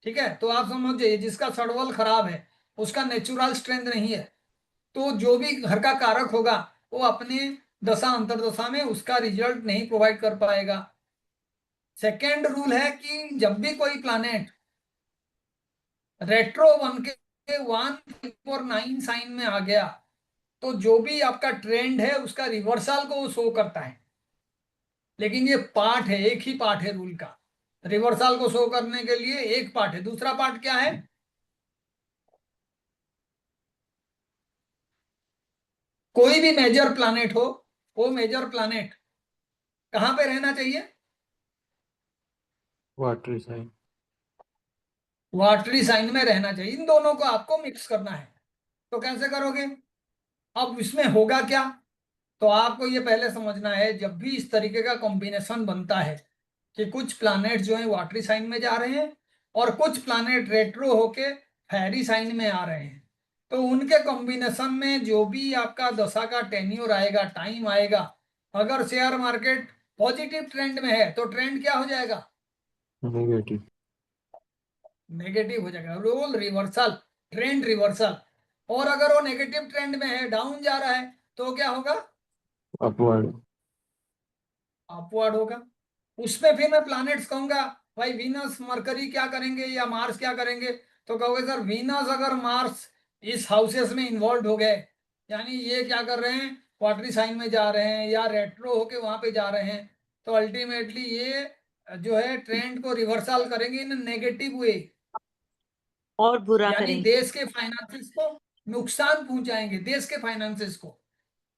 ठीक है, तो आप समझ जाइए जिसका सडवल खराब है उसका नेचुरल स्ट्रेंथ नहीं है, तो जो भी घर का कारक होगा वो अपने दशा अंतरदशा में उसका रिजल्ट नहीं प्रोवाइड कर पाएगा। सेकेंड रूल है कि जब भी कोई प्लैनेट रेट्रो बन के 1, 4, 9 साइन में आ गया तो जो भी आपका ट्रेंड है उसका रिवर्सल को वो शो करता है। लेकिन ये पार्ट है, एक ही पार्ट है रूल का। रिवर्सल को शो करने के लिए एक पार्ट है। दूसरा पार्ट क्या है? कोई भी मेजर प्लानेट हो, वो मेजर प्लानेट कहाँ पे रहना चाहिए? Watery sign. वाटरी साइन में रहना चाहिए। इन दोनों को आपको मिक्स करना है। तो कैसे करोगे? अब इसमें होगा क्या? तो आपको ये पहले समझना है, जब भी इस तरीके का कॉम्बिनेशन बनता है कि कुछ प्लैनेट जो है वाटरी साइन में जा रहे हैं और कुछ प्लैनेट रेट्रो होके फेरी साइन में आ रहे हैं, तो उनके कॉम्बिनेशन में जो भी आपका दशा का टेन्योर आएगा, टाइम आएगा, अगर शेयर मार्केट पॉजिटिव ट्रेंड में है तो ट्रेंड क्या हो जाएगा? नेगेटिव। नेगेटिव हो जाएगा, रोल रिवर्सल, ट्रेंड रिवर्सल। और अगर वो नेगेटिव ट्रेंड में है, डाउन जा रहा है, तो क्या होगा? अपवर्ड। अपवर्ड होगा। उसमें फिर मैं प्लैनेट्स कहूंगा भाई वीनस मरकरी क्या करेंगे या मार्स क्या करेंगे, तो कहोगे सर वीनस अगर मार्स इस हाउसेस में इन्वॉल्व हो गए, यानी ये क्या कर रहे हैं, क्वार्टरी साइन में जा रहे हैं या रेट्रो होके वहां पे जा रहे हैं, तो अल्टीमेटली ये जो है ट्रेंड को रिवर्सल करेंगे इन नेगेटिव वे, और बुरा यानी करेंगे। देश के फाइनेंसेस को नुकसान पहुंचाएंगे, देश के फाइनेंसेस को।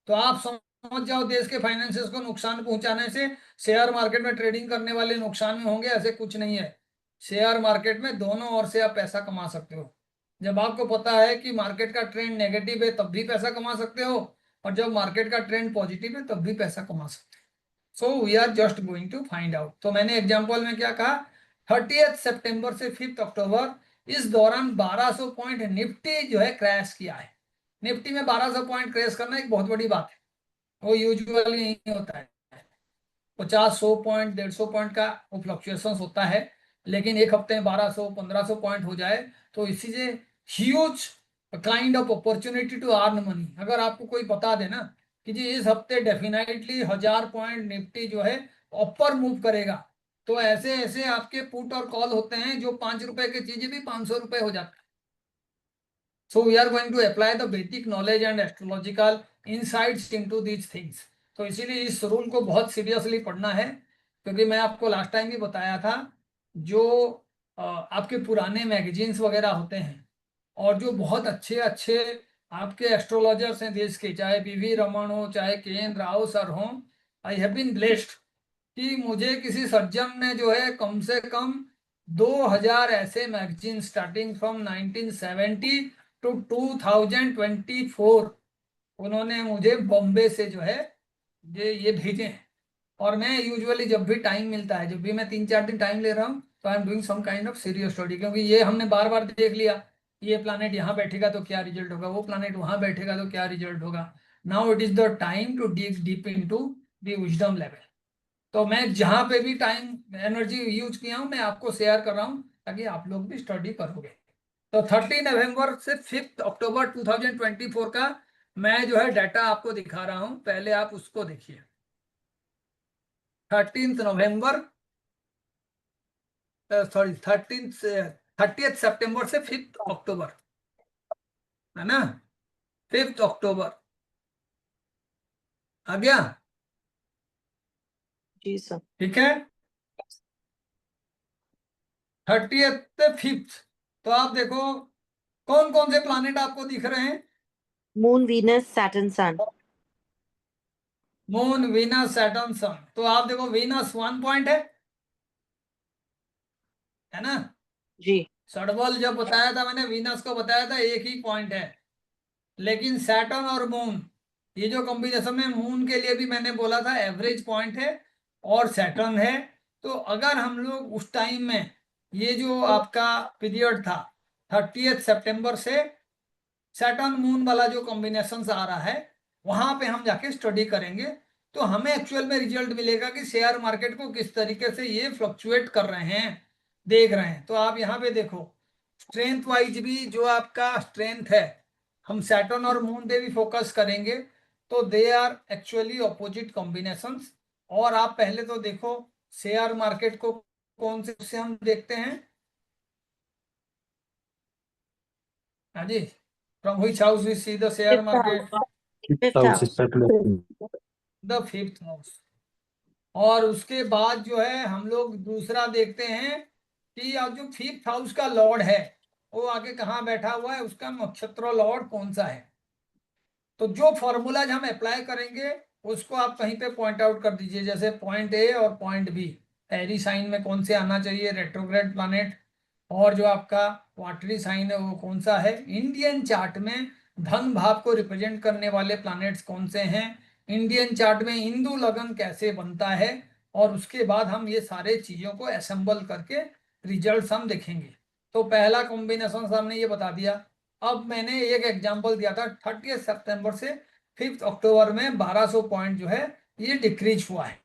तो आप समझ जाओ, देश के फाइनेंसेस को नुकसान पहुंचाने से शेयर मार्केट में ट्रेडिंग करने वाले नुकसान में होंगे, ऐसे कुछ नहीं है। शेयर मार्केट में दोनों ओर से आप पैसा कमा सकते हो। जब आपको पता है कि मार्केट का ट्रेंड नेगेटिव है तब भी पैसा कमा सकते हो, और जब मार्केट का ट्रेंड पॉजिटिव है तब भी पैसा कमा सकते हो। So we are just going to find out. तो मैंने एग्जाम्पल में क्या कहा, 30 सितंबर से 5 अक्टूबर, इस दौरान 1200 पॉइंट निफ्टी जो है क्रैश किया है। निफ्टी में 1200 पॉइंट क्रैश करना एक बहुत बड़ी बात है, वो यूजुअली नहीं होता है। 50 100 पॉइंट 150 पॉइंट का वो फ्लक्चुएशन होता है, लेकिन एक हफ्ते में 1200 1500 पॉइंट हो जाए तो इसी से huge kind of opportunity to earn money. अगर आपको कोई बता देना कि जी इस हफ्ते डेफिनेटली 1000 पॉइंट निफ्टी जो है ऊपर मूव करेगा, तो ऐसे ऐसे आपके पुट और कॉल होते हैं जो 5 रुपए की चीजें भी 500 रुपए हो जाती है। So we are going to apply the Vedic knowledge and astrological insights into these things. तो इसीलिए इस रूल को बहुत सीरियसली पढ़ना है, क्योंकि मैं आपको लास्ट टाइम भी बताया था, जो आपके पुराने मैगजीन्स वगैरह होते हैं और जो बहुत अच्छे अच्छे आपके एस्ट्रोलॉजर्स हैं देश के, चाहे वी रमन हो चाहे के राव सर हो, आई हैव बीन ब्लेस्ड कि मुझे किसी सज्जन ने जो है कम से कम 2000 ऐसे मैगजीन स्टार्टिंग फ्रॉम 1970 टू 2024 उन्होंने मुझे बॉम्बे से जो है ये भेजे हैं। और मैं यूजुअली जब भी टाइम मिलता है, जब भी मैं 3 4 दिन टाइम ले रहा हूँ, तो I am doing some kind of serious study, क्योंकि ये हमने बार बार देख लिया, ये प्लानेट यहाँ बैठेगा तो क्या रिजल्ट होगा, वो प्लानेट वहां बैठेगा तो क्या रिजल्ट होगा। Now it is the time to dig deep into the wisdom level. तो मैं जहां पे भी टाइम एनर्जी यूज किया हूं मैं आपको शेयर कर रहा हूं, ताकि आप लोग भी स्टडी करोगे। तो 30 नवंबर से 5 अक्टूबर 2024 का मैं जो है डाटा आपको दिखा रहा हूं, पहले आप उसको देखिए। 13 नवंबर, सॉरी 30 सितंबर से 5 अक्टूबर, है ना, 5 अक्टूबर आ गया? जी सर। ठीक है, 30 से 5। तो आप देखो कौन कौन से प्लानेट आपको दिख रहे हैं। मून, वीनस, सैटर्न, सन। मून, वीनस, सैटर्न, सन। तो आप देखो वीनस 1 पॉइंट है ना। जी। सडबल जब बताया था मैंने, वीनस को बताया था 1 ही पॉइंट है, लेकिन सैटर्न और मून, ये जो कॉम्बिनेशन में, मून के लिए भी मैंने बोला था एवरेज पॉइंट है और सैटर्न है। तो अगर हम लोग उस टाइम में, ये जो आपका पीरियड था 30 सितंबर से सैटर्न मून वाला जो कॉम्बिनेशन आ रहा है, वहां पे हम जाके स्टडी करेंगे, तो हमें एक्चुअल में रिजल्ट मिलेगा कि शेयर मार्केट को किस तरीके से ये फ्लक्चुएट कर रहे हैं, देख रहे हैं। तो आप यहाँ पे देखो, स्ट्रेंथ वाइज भी जो आपका स्ट्रेंथ है, हम सैटर्न और मून पे भी फोकस करेंगे, तो they are actually opposite combinations. और आप पहले तो देखो शेयर मार्केट को कौन से हम देखते हैं, हाँ जी, from which house we see the share fifth market? House. Fifth fifth house house. Speculation. The 5th house. और उसके बाद जो है हम लोग दूसरा देखते हैं कि अब जो 5th हाउस का लॉर्ड है वो आगे कहाँ बैठा हुआ है, उसका नक्षत्र लॉर्ड कौन सा है। तो जो फॉर्मूलाज हम अप्लाई करेंगे उसको आप कहीं पे पॉइंट आउट कर दीजिए, जैसे पॉइंट ए और पॉइंट बी, एरी साइन में कौन से आना चाहिए, रेट्रोग्रेड प्लैनेट, और जो आपका वाटरी साइन है वो कौन सा है, इंडियन चार्ट में धन भाव को रिप्रेजेंट करने वाले प्लैनेट्स कौन से हैं, इंडियन चार्ट में इंदु लगन कैसे बनता है, और उसके बाद हम ये सारे चीजों को असेंबल करके रिजल्ट्स हम देखेंगे। तो पहला कॉम्बिनेशन हमने ये बता दिया। अब मैंने एक एग्जांपल दिया था 30 सितंबर से 5 अक्टूबर में 1200 पॉइंट जो है ये डिक्रीज हुआ है।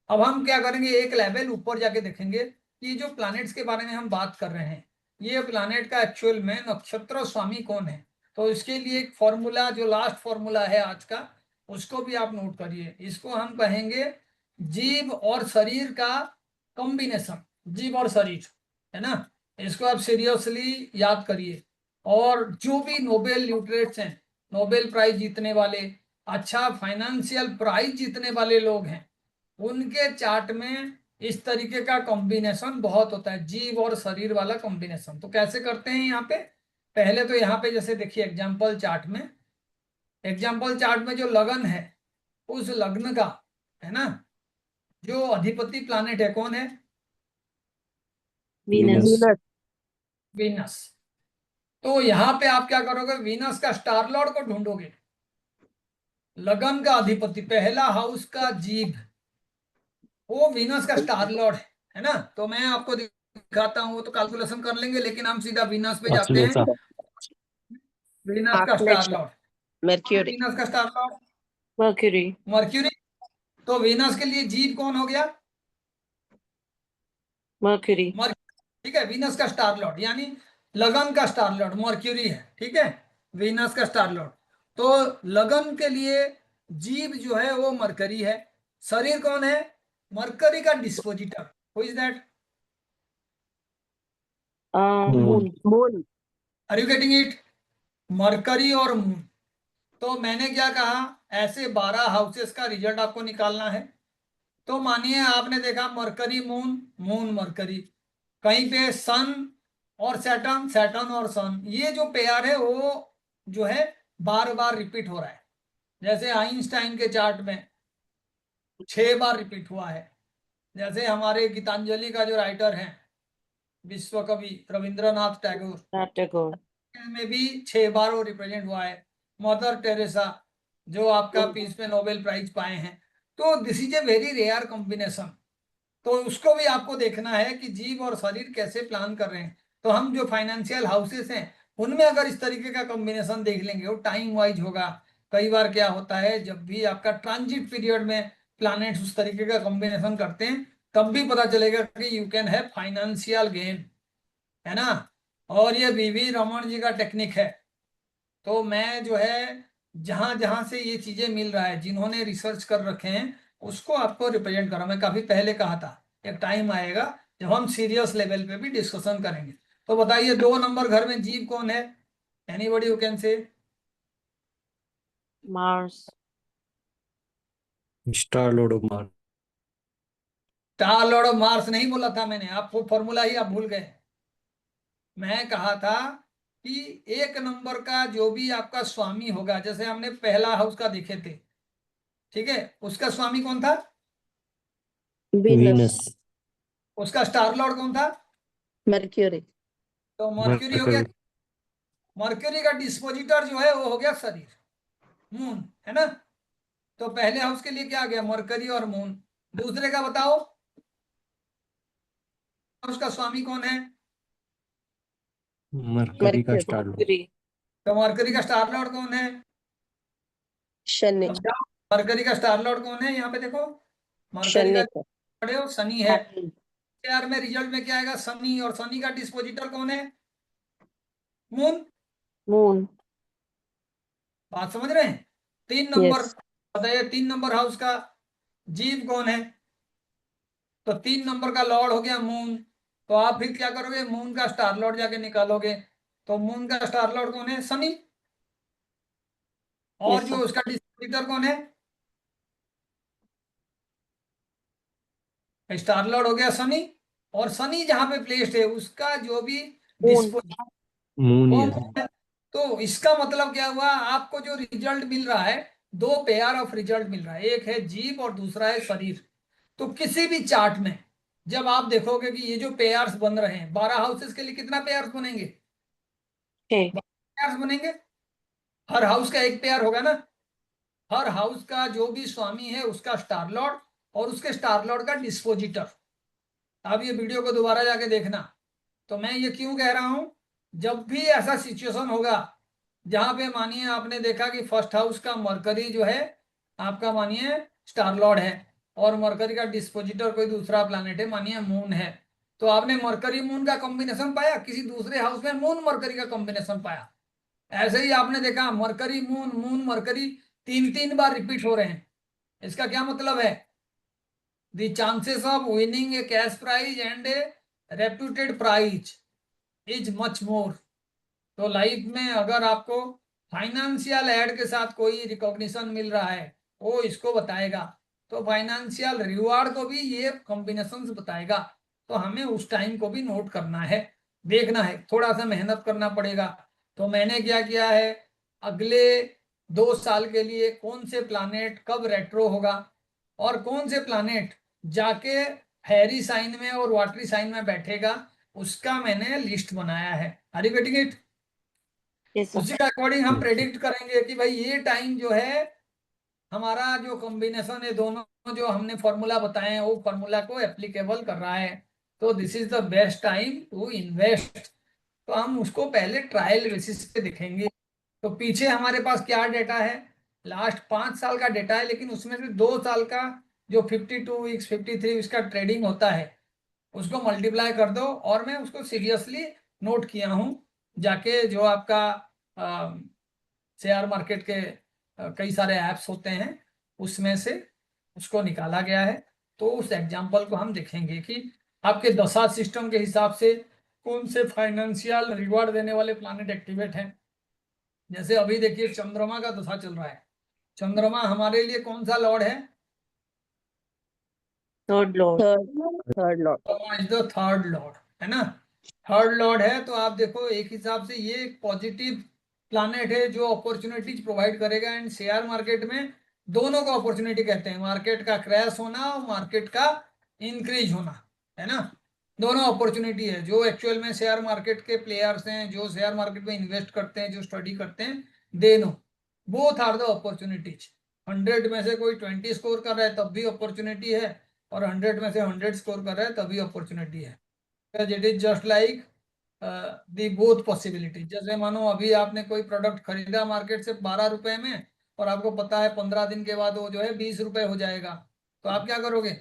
अब हम क्या करेंगे, एक लेवल ऊपर जाके देखेंगे कि जो प्लैनेट्स के बारे में हम बात कर रहे हैं, ये प्लैनेट का एक्चुअल में नक्षत्र स्वामी कौन है। तो इसके लिए एक फॉर्मूला, जो लास्ट फॉर्मूला है आज का, उसको भी आप नोट करिए। इसको हम कहेंगे जीव और शरीर का कॉम्बिनेशन, जीव और शरीर, है ना। इसको आप सीरियसली याद करिए। और जो भी नोबेल ल्यूटरेट्स हैं, नोबेल प्राइज जीतने वाले, अच्छा फाइनेंशियल प्राइज जीतने वाले लोग हैं, उनके चार्ट में इस तरीके का कॉम्बिनेशन बहुत होता है, जीव और शरीर वाला कॉम्बिनेशन। तो कैसे करते हैं यहाँ पे, पहले तो यहाँ पे जैसे देखिए एग्जाम्पल चार्ट में, एग्जाम्पल चार्ट में जो लगन है उस लग्न का, है ना, जो अधिपति प्लैनेट है कौन है, वीनस। Venus. वीनस। तो यहाँ पे आप क्या करोगे, वीनस का स्टार लॉर्ड को ढूंढोगे, लगन का अधिपति, पहला हाउस का जीव, वो वीनस का स्टार लॉर्ड है ना। तो मैं आपको दिखाता हूँ, तो कैलकुलेशन कर लेंगे, लेकिन हम सीधा वीनस पे जाते हैं। Atleta. वीनस का स्टार लॉर्ड, मर्क्यूरी। वीनस का स्टार लॉर्ड मर्क्यूरी। मर्क्यूरी। तो वीनस के लिए जीव कौन हो गया, मर्क्यूरी। ठीक है, वीनस का स्टार लॉर्ड यानी लगन का स्टार लॉर्ड मर्क्यूरी है, ठीक है, वीनस का स्टार लॉर्ड। तो लगन के लिए जीव जो है वो मरकरी है, शरीर कौन है, मरकरी का dispositor, who is that, moon. Moon. Are you getting it, Mercury और मून। तो मैंने क्या कहा, ऐसे 12 हाउसेस का रिजल्ट आपको निकालना है। तो मानिए आपने देखा मरकरी मून, मून मरकरी, कहीं पे सन और सैटर्न, सैटर्न और सन, ये जो पेयर है वो जो है बार बार रिपीट हो रहा है। जैसे आइंस्टाइन के चार्ट में 6 बार रिपीट हुआ है। जैसे हमारे गीतांजलि का जो राइटर है विश्व कवि रविंद्रनाथ टैगोर, टैगोर। में भी 6 बार वो रिप्रेजेंट हुआ है। मदर टेरेसा जो आपका पीस में नोबेल प्राइज पाए हैं। तो this is a very rare combination. तो उसको भी आपको देखना है कि जीव और शरीर कैसे प्लान कर रहे हैं। तो हम जो फाइनेंशियल हाउसेस हैं उनमें अगर इस तरीके का कॉम्बिनेशन देख लेंगे, वो टाइम वाइज होगा। कई बार क्या होता है, जब भी आपका ट्रांजिट पीरियड में प्लैनेट्स उस तरीके का कॉम्बिनेशन करते हैं, तब भी पता चलेगा कि you can have financial gain, है ना। और ये वीवी रमन जी का टेक्निक है। तो मैं जो है जहां जहां से ये चीजें मिल रहा है, जिन्होंने रिसर्च कर रखे हैं, उसको आपको रिप्रेजेंट करा। मैं काफी पहले कहा था, एक टाइम आएगा जब हम सीरियस लेवल पे भी डिस्कशन करेंगे। तो बताइए 2 नंबर घर में जीव कौन है, anybody who can say, Mars. Star Lord of Mars. Star Lord of Mars नहीं बोला था मैंने, आपको फॉर्मूला ही आप भूल गए। मैं कहा था कि 1 नंबर का जो भी आपका स्वामी होगा, जैसे हमने पहला हाउस का देखे थे, ठीक है, उसका स्वामी कौन था, वीनस। Venus. उसका स्टार लॉर्ड कौन था, मर्क्यूरी। तो मर्क्यूरी हो गया। Mercury. मर्क्यूरी का डिस्पोजिटर जो है वो हो गया शरीर, मून, है ना। तो पहले हाउस के लिए क्या आ गया, मरकरी और मून। दूसरे का बताओ, उसका स्वामी कौन है, Mercury का मर्क्यूरी। Star Lord. मर्क्यूरी। तो मरकरी का स्टार लॉर्ड कौन है, शनि। अब जाओ, मरकरी का स्टार लॉर्ड कौन है, यहाँ पे देखो, मरकरी शनि का को। पढ़े हो शनि है। यार में रिजल्ट में क्या आएगा, शनि, और शनि का डिस्पोजिटर कौन है, मून। मून। बात समझ रहे हैं। 3 नंबर यस। बताइए, 3 नंबर हाउस का जीव कौन है, तो 3 नंबर का लॉर्ड हो गया मून। तो आप फिर क्या करोगे, मून का स्टार लॉर्ड जाके निकालोगे। तो मून का स्टार लॉर्ड कौन है, शनि। और यस जो सर। उसका डिस्ट्रीब्यूटर कौन है, स्टार लॉर्ड हो गया शनि। और शनि जहां पे प्लेस्ड है उसका जो भी मून। डिस्पोजिशन Moon वो ही है. मून है। तो तो इसका मतलब क्या हुआ, आपको जो रिजल्ट मिल रहा है, दो पेयर ऑफ रिजल्ट मिल रहा है, एक है जीभ और दूसरा है शरीर। तो किसी भी चार्ट में जब आप देखोगे कि ये जो पेयर्स बन रहे हैं, 12 हाउसेस के लिए कितना पेयर्स बनेंगे? 6। पेयर्स बनेंगे। हर हाउस का एक पेयर होगा ना। हर हाउस का जो भी स्वामी है उसका स्टार लॉर्ड और उसके स्टार लॉर्ड का डिस्पोजिटर। आप ये वीडियो को दोबारा जाके देखना। तो मैं ये क्यों कह रहा हूं, जब भी ऐसा सिचुएशन होगा जहां पे मानिए आपने देखा कि फर्स्ट हाउस का मरकरी जो है आपका मानिए स्टार लॉर्ड है और मरकरी का डिस्पोजिटर कोई दूसरा प्लैनेट है, मानिए मून है, तो आपने मरकरी मून का कॉम्बिनेशन पाया, किसी दूसरे हाउस में मून मरकरी का कॉम्बिनेशन पाया। ऐसे ही आपने देखा मरकरी मून मून मरकरी 3 बार रिपीट हो रहे हैं। इसका क्या मतलब है, the chances of winning a cash prize and a reputed prize is much more. तो लाइफ में अगर आपको फाइनेंशियल एड के साथ कोई रिकॉग्निशन मिल रहा है वो इसको बताएगा, तो फाइनेंशियल रिवार्ड को भी ये कॉम्बिनेशन बताएगा। तो हमें उस टाइम को भी नोट करना है, देखना है, थोड़ा सा मेहनत करना पड़ेगा। तो मैंने क्या किया है, अगले 2 साल के लिए कौन से प्लानेट कब रेट्रो होगा और कौन से प्लानेट जाके हैरी साइन में और वाटरी साइन में बैठेगा, उसका मैंने लिस्ट बनाया है। Are you getting it? Yes, sir. उसी के अकॉर्डिंग हम प्रेडिक्ट करेंगे कि भाई ये टाइम जो है हमारा जो कॉम्बिनेशन है, दोनों जो हमने फॉर्मूला बताए हैं वो फॉर्मूला को एप्लीकेबल कर रहा है। तो this is the best time to invest. तो हम उसको पहले ट्रायल बेसिस पे देखेंगे। तो पीछे हमारे पास क्या डेटा है, लास्ट 5 साल का डेटा है, लेकिन उसमें से 2 साल का जो 52 वीक्स 53 वीक्स का ट्रेडिंग होता है उसको मल्टीप्लाई कर दो। और मैं उसको सीरियसली नोट किया हूँ, जाके जो आपका शेयर मार्केट के कई सारे ऐप्स होते हैं उसमें से उसको निकाला गया है। तो उस एग्जाम्पल को हम देखेंगे कि आपके दशा सिस्टम के हिसाब से कौन से फाइनेंशियल रिवॉर्ड देने वाले प्लानेट एक्टिवेट हैं। जैसे अभी देखिए चंद्रमा का दशा चल रहा है। चंद्रमा हमारे लिए कौन सा लॉर्ड है? Third lord. Third lord. Is the third Lord, है ना। थर्ड लॉर्ड है तो आप देखो एक हिसाब से ये एक पॉजिटिव प्लानेट है जो अपॉर्चुनिटीज प्रोवाइड करेगा। एंड शेयर मार्केट में दोनों को अपॉर्चुनिटी कहते हैं, मार्केट का क्रैश होना और मार्केट का इंक्रीज होना, है ना। दोनों अपॉर्चुनिटी है। जो एक्चुअल में शेयर मार्केट के प्लेयर्स हैं, जो शेयर मार्केट में इन्वेस्ट करते हैं, जो स्टडी करते हैं, they know both are the opportunities. 100 में से कोई 20 स्कोर कर रहा है तब भी अपॉर्चुनिटी है, और 100 में से 100 स्कोर कर रहा है तभी अपॉर्चुनिटी है। It is just like the both possibility. जैसे मानो अभी आपने कोई प्रोडक्ट खरीदा मार्केट से 12 रुपए में और आपको पता है 15 दिन के बाद वो जो है 20 रुपए हो जाएगा, तो आप क्या करोगे,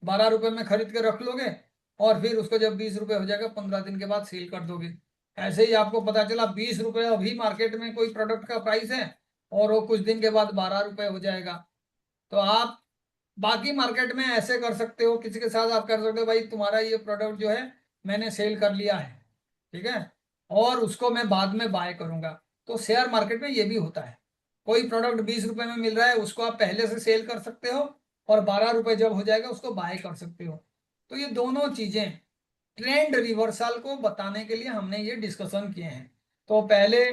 12 रुपए में खरीद के रख लोगे और फिर उसको जब 20 रुपए हो जाएगा 15 दिन के बाद सेल कर दोगे। ऐसे ही आपको पता चला 20 रुपए अभी मार्केट में कोई प्रोडक्ट का प्राइस है और वो कुछ दिन के बाद 12 रुपए हो जाएगा, तो आप बाकी मार्केट में ऐसे कर सकते हो, किसी के साथ आप कर सकते हो भाई तुम्हारा ये प्रोडक्ट जो है मैंने सेल कर लिया है, ठीक है, और उसको मैं बाद में बाय करूंगा। तो शेयर मार्केट में ये भी होता है, कोई प्रोडक्ट 20 रुपए में मिल रहा है उसको आप पहले से सेल कर सकते हो और 12 रुपए जब हो जाएगा उसको बाय कर सकते हो। तो ये दोनों चीजें ट्रेंड रिवर्सल को बताने के लिए हमने ये डिस्कशन किए हैं। तो पहले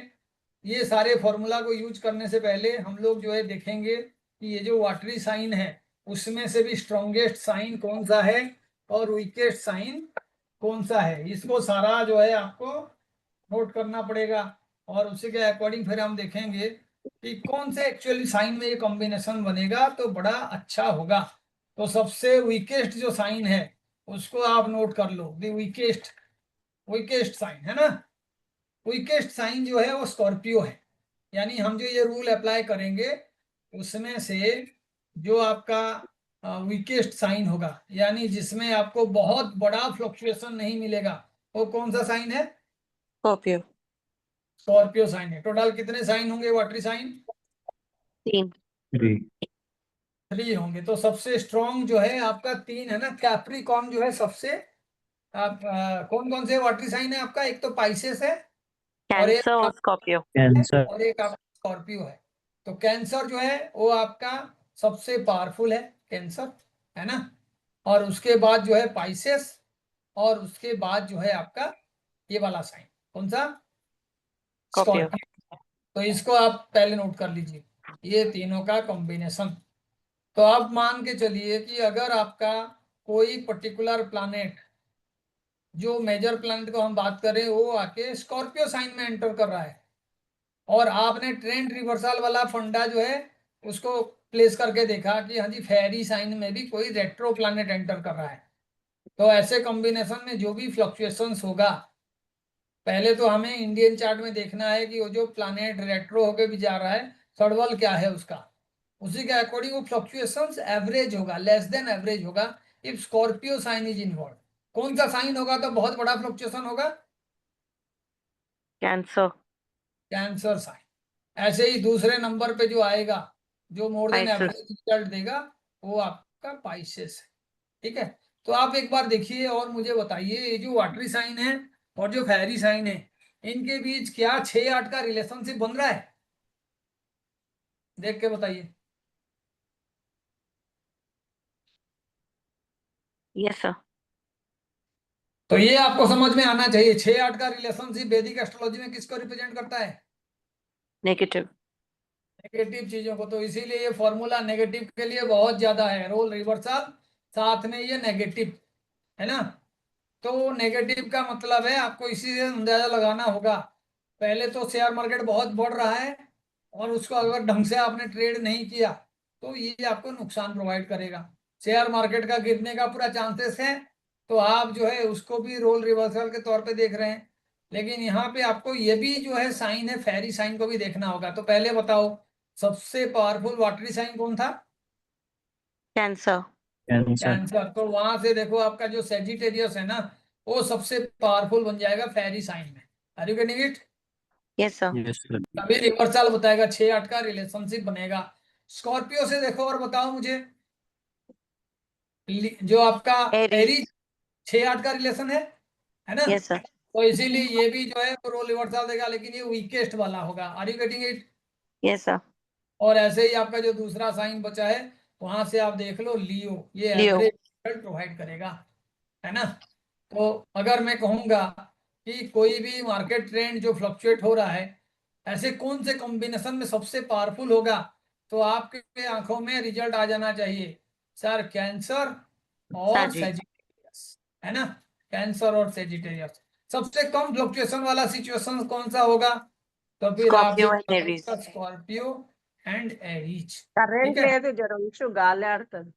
ये सारे फॉर्मूला को यूज करने से पहले हम लोग जो है देखेंगे कि ये जो वाटरी साइन है उसमें से भी स्ट्रॉन्गेस्ट साइन कौन सा है और वीकेस्ट साइन कौन सा है, इसको सारा जो है आपको नोट करना पड़ेगा। और उसी के अकॉर्डिंग फिर हम देखेंगे कि कौन से एक्चुअली साइन में ये कॉम्बिनेशन बनेगा तो बड़ा अच्छा होगा। तो सबसे वीकेस्ट जो साइन है उसको आप नोट कर लो, दी वीकेस्ट साइन है ना। वीकेस्ट साइन जो है वो स्कॉर्पियो है। यानी हम जो ये रूल अप्लाई करेंगे उसमें से जो आपका वीकेस्ट साइन होगा यानी जिसमें आपको बहुत बड़ा फ्लक्चुएशन नहीं मिलेगा, वो कौन सा साइन है? Scorpio. स्कॉर्पियो साइन है। टोटल कितने साइन होंगे वाटरी साइन? 3. 3 3 होंगे। तो सबसे स्ट्रॉन्ग जो है आपका 3 है ना। कैप्रिकॉर्न जो है सबसे आप कौन कौन से वाटरी साइन है आपका? एक तो पाइसेस है और एक Cancer or Scorpio. कैंसर और एक आपका स्कॉर्पियो है। तो कैंसर जो है वो आपका सबसे पावरफुल है, कैंसर, है ना। और उसके बाद जो है पाइसेस और उसके बाद जो है आपका ये वाला साइन कौन सा? Scorpio. स्कॉर्पियो। तो इसको आप पहले नोट कर लीजिए, ये तीनों का कॉम्बिनेशन। तो आप मान के चलिए कि अगर आपका कोई पर्टिकुलर प्लैनेट, जो मेजर प्लैनेट को हम बात करें, वो आके स्कॉर्पियो साइन में एंटर कर रहा है, और आपने ट्रेंड रिवर्सल वाला फंडा जो है उसको प्लेस करके देखा कि हाँ जी फेरी साइन में भी कोई रेट्रो प्लैनेट एंटर कर रहा है, तो ऐसे कॉम्बिनेशन में जो भी फ्लक्चुएशंस होगा, पहले तो हमें इंडियन चार्ट में देखना है कि वो जो प्लैनेट रेट्रो होके भी जा रहा है, सडवल क्या है उसका, उसी के अकॉर्डिंग वो फ्लक्चुएशंस एवरेज होगा, लेस देन एवरेज होगा if Scorpio sign is involve. कौन सा साइन होगा तो बहुत बड़ा फ्लक्चुएशन होगा? कैंसर। Cancer sign. ऐसे ही दूसरे नंबर पे जो आएगा, जो more than Pisces. Average result देगा, वो आपका पाइसेस है। ठीक है, तो आप एक बार देखिए और मुझे बताइए, ये जो वाटरी साइन है और जो फेरी साइन है, इनके बीच क्या 6-8 का रिलेशनशिप बन रहा है? देख के बताइए। Yes, sir. तो ये आपको समझ में आना चाहिए, 6-8 का रिलेशनशिप वैदिक एस्ट्रोलॉजी में किसको रिप्रेजेंट करता है? Negative. नेगेटिव चीजों को। तो इसीलिए ये फॉर्मूला नेगेटिव के लिए बहुत ज्यादा है, रोल रिवर्सल साथ में ये नेगेटिव, है ना। तो नेगेटिव का मतलब है आपको इसी से अंदाजा लगाना होगा, पहले तो शेयर मार्केट बहुत बढ़ रहा है और उसको अगर ढंग से आपने ट्रेड नहीं किया तो ये आपको नुकसान प्रोवाइड करेगा। शेयर मार्केट का गिरने का पूरा चांसेस है, तो आप जो है उसको भी रोल रिवर्सल के तौर पे देख रहे हैं। लेकिन यहाँ पे आपको ये भी जो है साइन है, फेरी साइन को भी देखना होगा। तो पहले बताओ, सबसे पावरफुल वाटरी साइन कौन था? Cancer. कैंसर। कैंसर। तो वहां से देखो आपका जो सेजिटेरियस है ना, वो सबसे पावरफुल बन जाएगा फेरी साइन में। Are you getting it? Yes, sir. Yes sir. तभी रिवर्सल बताएगा, 6-8 का रिलेशनशिप बनेगा। स्कॉर्पियो से देखो और बताओ मुझे, जो आपका Aries. एरीज 6-8 का रिलेशन है ना। Yes, sir. तो इसीलिए ये भी जो है रोल रिवर्सल देगा, लेकिन ये वीकेस्ट वाला होगा। Are you getting it? Yes, sir. और ऐसे ही आपका जो दूसरा साइन बचा है, वहां से आप देख लो लियो, ये Leo. एवरेज रिजल्ट प्रोवाइड करेगा, है ना। तो अगर मैं कहूंगा कि कोई भी मार्केट ट्रेंड जो फ्लक्चुएट हो रहा है, ऐसे कौन से कॉम्बिनेशन में सबसे पावरफुल होगा, तो आपके आंखों में रिजल्ट आ जाना चाहिए, सर कैंसर और Saggy. सेजिटेरियस, है ना। कैंसर और सेजिटेरियस। सबसे कम फ्लक्चुएशन वाला सिचुएशन कौन सा होगा? तो फिर आप Scorpio जो and Aries. Scorpio and Aries. ठीक కరెంట్ है, లేదు జర ఉంచు గాలి ఆడుతుంది.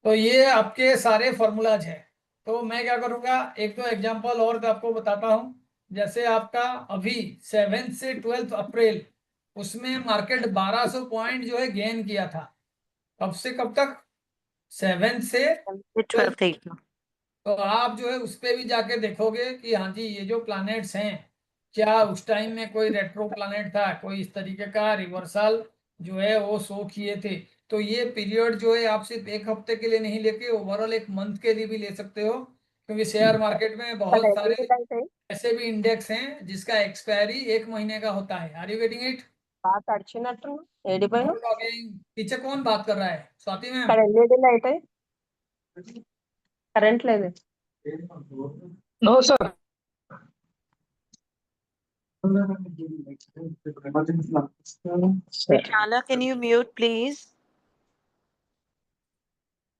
तो ये आपके सारे फॉर्मूलाज हैं। तो मैं क्या करूंगा, एक दो एग्जांपल और आपको बताता हूं। जैसे आपका अभी 7 से 12 अप्रैल, उसमें मार्केट 1200 पॉइंट जो है गेन किया था। कब से कब तक? 7 से 12। 12th April. तो आप जो है उस पे भी जाके देखोगे कि हाँ जी ये जो प्लैनेट्स हैं, क्या उस टाइम में कोई रेट्रो प्लैनेट था, कोई इस तरीके का रिवर्सल जो है वो शो किए थे। तो ये पीरियड जो है आप सिर्फ एक हफ्ते के लिए नहीं लेके ओवरऑल एक मंथ के लिए भी ले सकते हो, क्योंकि शेयर मार्केट में ఇక్కడ बहुत सारे ఎన్ని అయితే ऐसे भी इंडेक्स हैं जिसका एक्सपायरी 1 महीने का होता है। Are you getting it? బాగా తడిచినట్టు ఏడిపోయినా. पीछे कौन बात कर रहा है? स्वाति मैम? ఇక్కడ ఎల్ఈడి లైట్ కరెంట్ లేదు. No sir. Vichala, can you mute, please?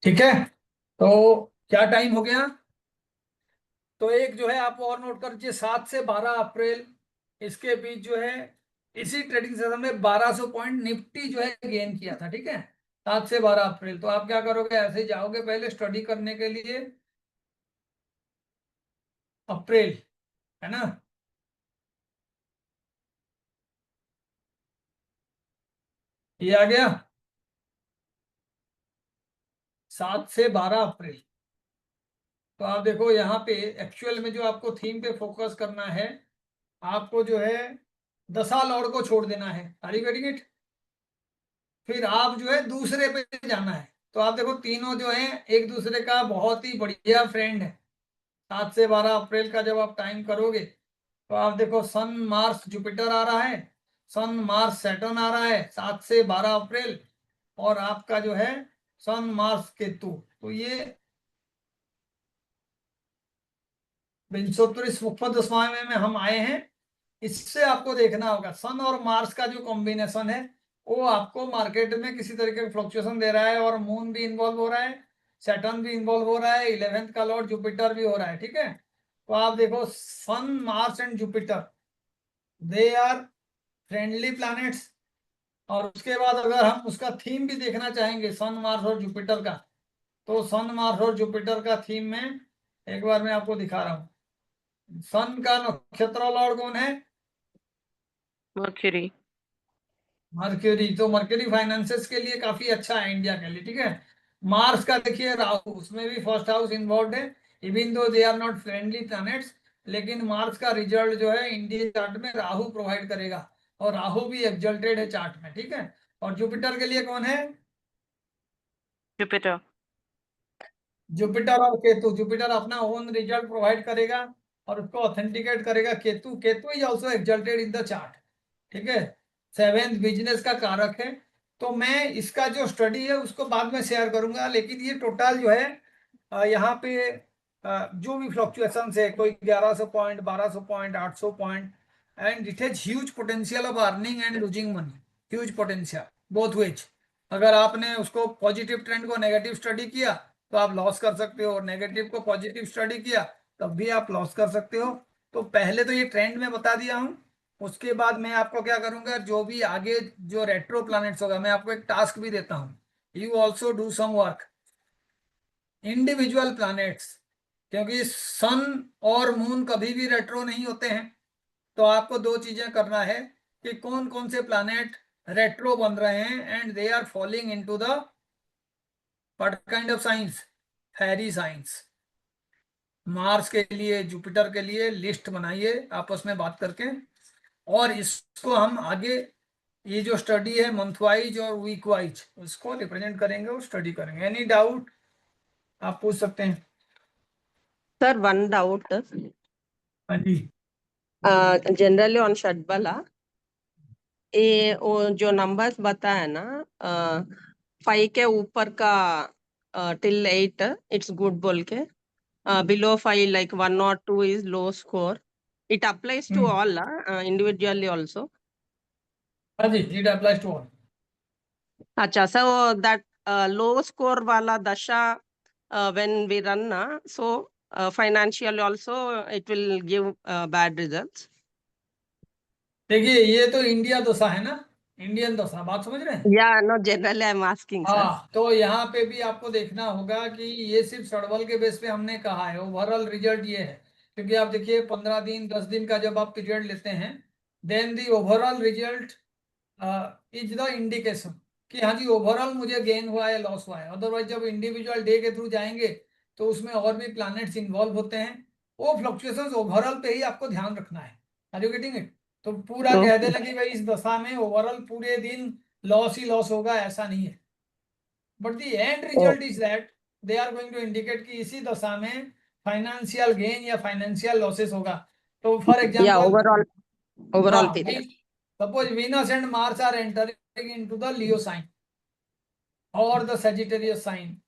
ठीक है, तो क्या टाइम हो गया? तो एक जो है आप और नोट कर लीजिए, 7 से 12 अप्रैल, इसके बीच जो है इसी ट्रेडिंग सेशन में 1200 पॉइंट निफ्टी जो है गेन किया था। ठीक है, 7 से 12 अप्रैल। तो आप क्या करोगे, ऐसे ही जाओगे पहले स्टडी करने के लिए अप्रैल, है ना। ये आ गया 7 से 12 अप्रैल। तो आप देखो यहाँ पे एक्चुअल में जो आपको थीम पे फोकस करना है, आपको जो है दशा लॉर्ड को छोड़ देना है। Are you getting it? फिर आप जो है दूसरे पे जाना है। तो आप देखो तीनों जो है एक दूसरे का बहुत ही बढ़िया फ्रेंड है। 7 से 12 अप्रैल का जब आप टाइम करोगे, तो आप देखो सन मार्स जुपिटर आ रहा है, सन मार्स सैटर्न आ रहा है 7 से 12 अप्रैल, और आपका जो है सन मार्स केतु। तो ये विंशोत्तरीस मुफ्त में हम आए हैं इससे आपको देखना होगा सन और मार्स का जो कॉम्बिनेशन है वो आपको मार्केट में किसी तरीके का फ्लक्चुएशन दे रहा है, और मून भी इन्वॉल्व हो रहा है, सैटर्न भी इन्वॉल्व हो रहा है, 11th का लॉर्ड जुपिटर भी हो रहा है, ठीक है। तो आप देखो Sun, Mars and Jupiter, they are friendly planets. और उसके बाद अगर हम उसका थीम भी देखना चाहेंगे सन, मार्स और जुपिटर का, तो सन, मार्स और जुपिटर का थीम में एक बार मैं आपको दिखा रहा हूँ। सन का नक्षत्र लॉर्ड कौन है? मर्क्यूरी। मर्क्यूरी। तो मर्क्यूरी फाइनेंसेस के लिए काफी अच्छा है इंडिया के लिए, ठीक है। मार्स का देखिए राहु, उसमें भी फर्स्ट हाउस इन्वॉल्व है, even though they are not friendly planets, लेकिन मार्स का रिजल्ट जो है इंडिया चार्ट में राहु प्रोवाइड करेगा, और राहु भी एक्सल्टेड है चार्ट में, ठीक है। और जुपिटर के लिए कौन है? जुपिटर। जुपिटर और केतु। जुपिटर अपना ओन रिजल्ट प्रोवाइड करेगा और उसको ऑथेंटिकेट करेगा Ketu. Ketu is also exalted in the chart, ठीक है। 7th बिजनेस का कारक है। तो मैं इसका जो स्टडी है उसको बाद में शेयर करूंगा, लेकिन ये टोटल जो है यहाँ पे जो भी फ्लक्चुएशन है, कोई 1100 point, 1200 point, 800 point, and it has huge potential of earning and losing money, huge potential both ways. अगर आपने उसको पॉजिटिव ट्रेंड को नेगेटिव स्टडी किया तो आप लॉस कर सकते हो, और नेगेटिव को पॉजिटिव स्टडी किया तब भी आप लॉस कर सकते हो। तो पहले तो ये ट्रेंड में बता दिया हूं, उसके बाद मैं आपको क्या करूंगा, जो भी आगे जो रेट्रो प्लैनेट्स होगा, मैं आपको एक टास्क भी देता हूं, you also do some work individual planets, क्योंकि सन और मून कभी भी रेट्रो नहीं होते हैं। तो आपको दो चीजें करना है कि कौन कौन से प्लैनेट रेट्रो बन रहे हैं and they are falling into the what kind of science, fiery science. Mars के लिए, जुपिटर के लिए लिस्ट बनाइए आपस में बात करके, और इसको हम आगे ये जो स्टडी है मंथ वाइज और वीक वाइज उसको रिप्रेजेंट करेंगे और स्टडी करेंगे। एनी डाउट आप पूछ सकते हैं। Sir, one doubt. हाँ जी। Generally on Shadbala, ये वो जो नंबर्स बताया ना, 5 के ऊपर का till 8 it's good बोल के, below 5 like 1 or 2 is low score. It applies to all, individually also. हाँ जी, इट अप्लाइज टू ऑल। अच्छा, so that low score वाला दशा when we run na, so financially also it will give bad results. देखिए ये तो India दशा है ना, इंडियन दशा, बात समझ रहे हैं। Yeah, no, generally I'm asking, sir. हाँ, तो यहाँ पे भी आपको देखना होगा कि ये सिर्फ सड़बल के बेस पे हमने कहा है, ओवरऑल रिजल्ट ये है। क्योंकि आप देखिए 15 दिन 10 दिन का जब आप पीरियड लेते हैं, then the overall result is the indication कि हाँ जी ओवरऑल मुझे गेन हुआ है, लॉस हुआ है। अदरवाइज जब इंडिविजुअल डे के थ्रू जाएंगे तो उसमें और भी प्लैनेट्स इन्वॉल्व होते हैं, वो फ्लक्चुएशंस ओवरऑल पे ही आपको ध्यान रखना है। Are you getting it? तो पूरा कह देना कि भाई इस दशा में ओवरऑल पूरे दिन लॉस ही लॉस होगा, ऐसा नहीं है। But the end result is that they are going to indicate कि इसी दशा में फाइनेंशियल गेन या फाइनेंशियल लॉसेस होगा। तो फॉर Yeah, एग्जांपल, overall हाँ, period. Suppose Venus and Mars are entering into the Leo sign और द सजिटेरियस साइन,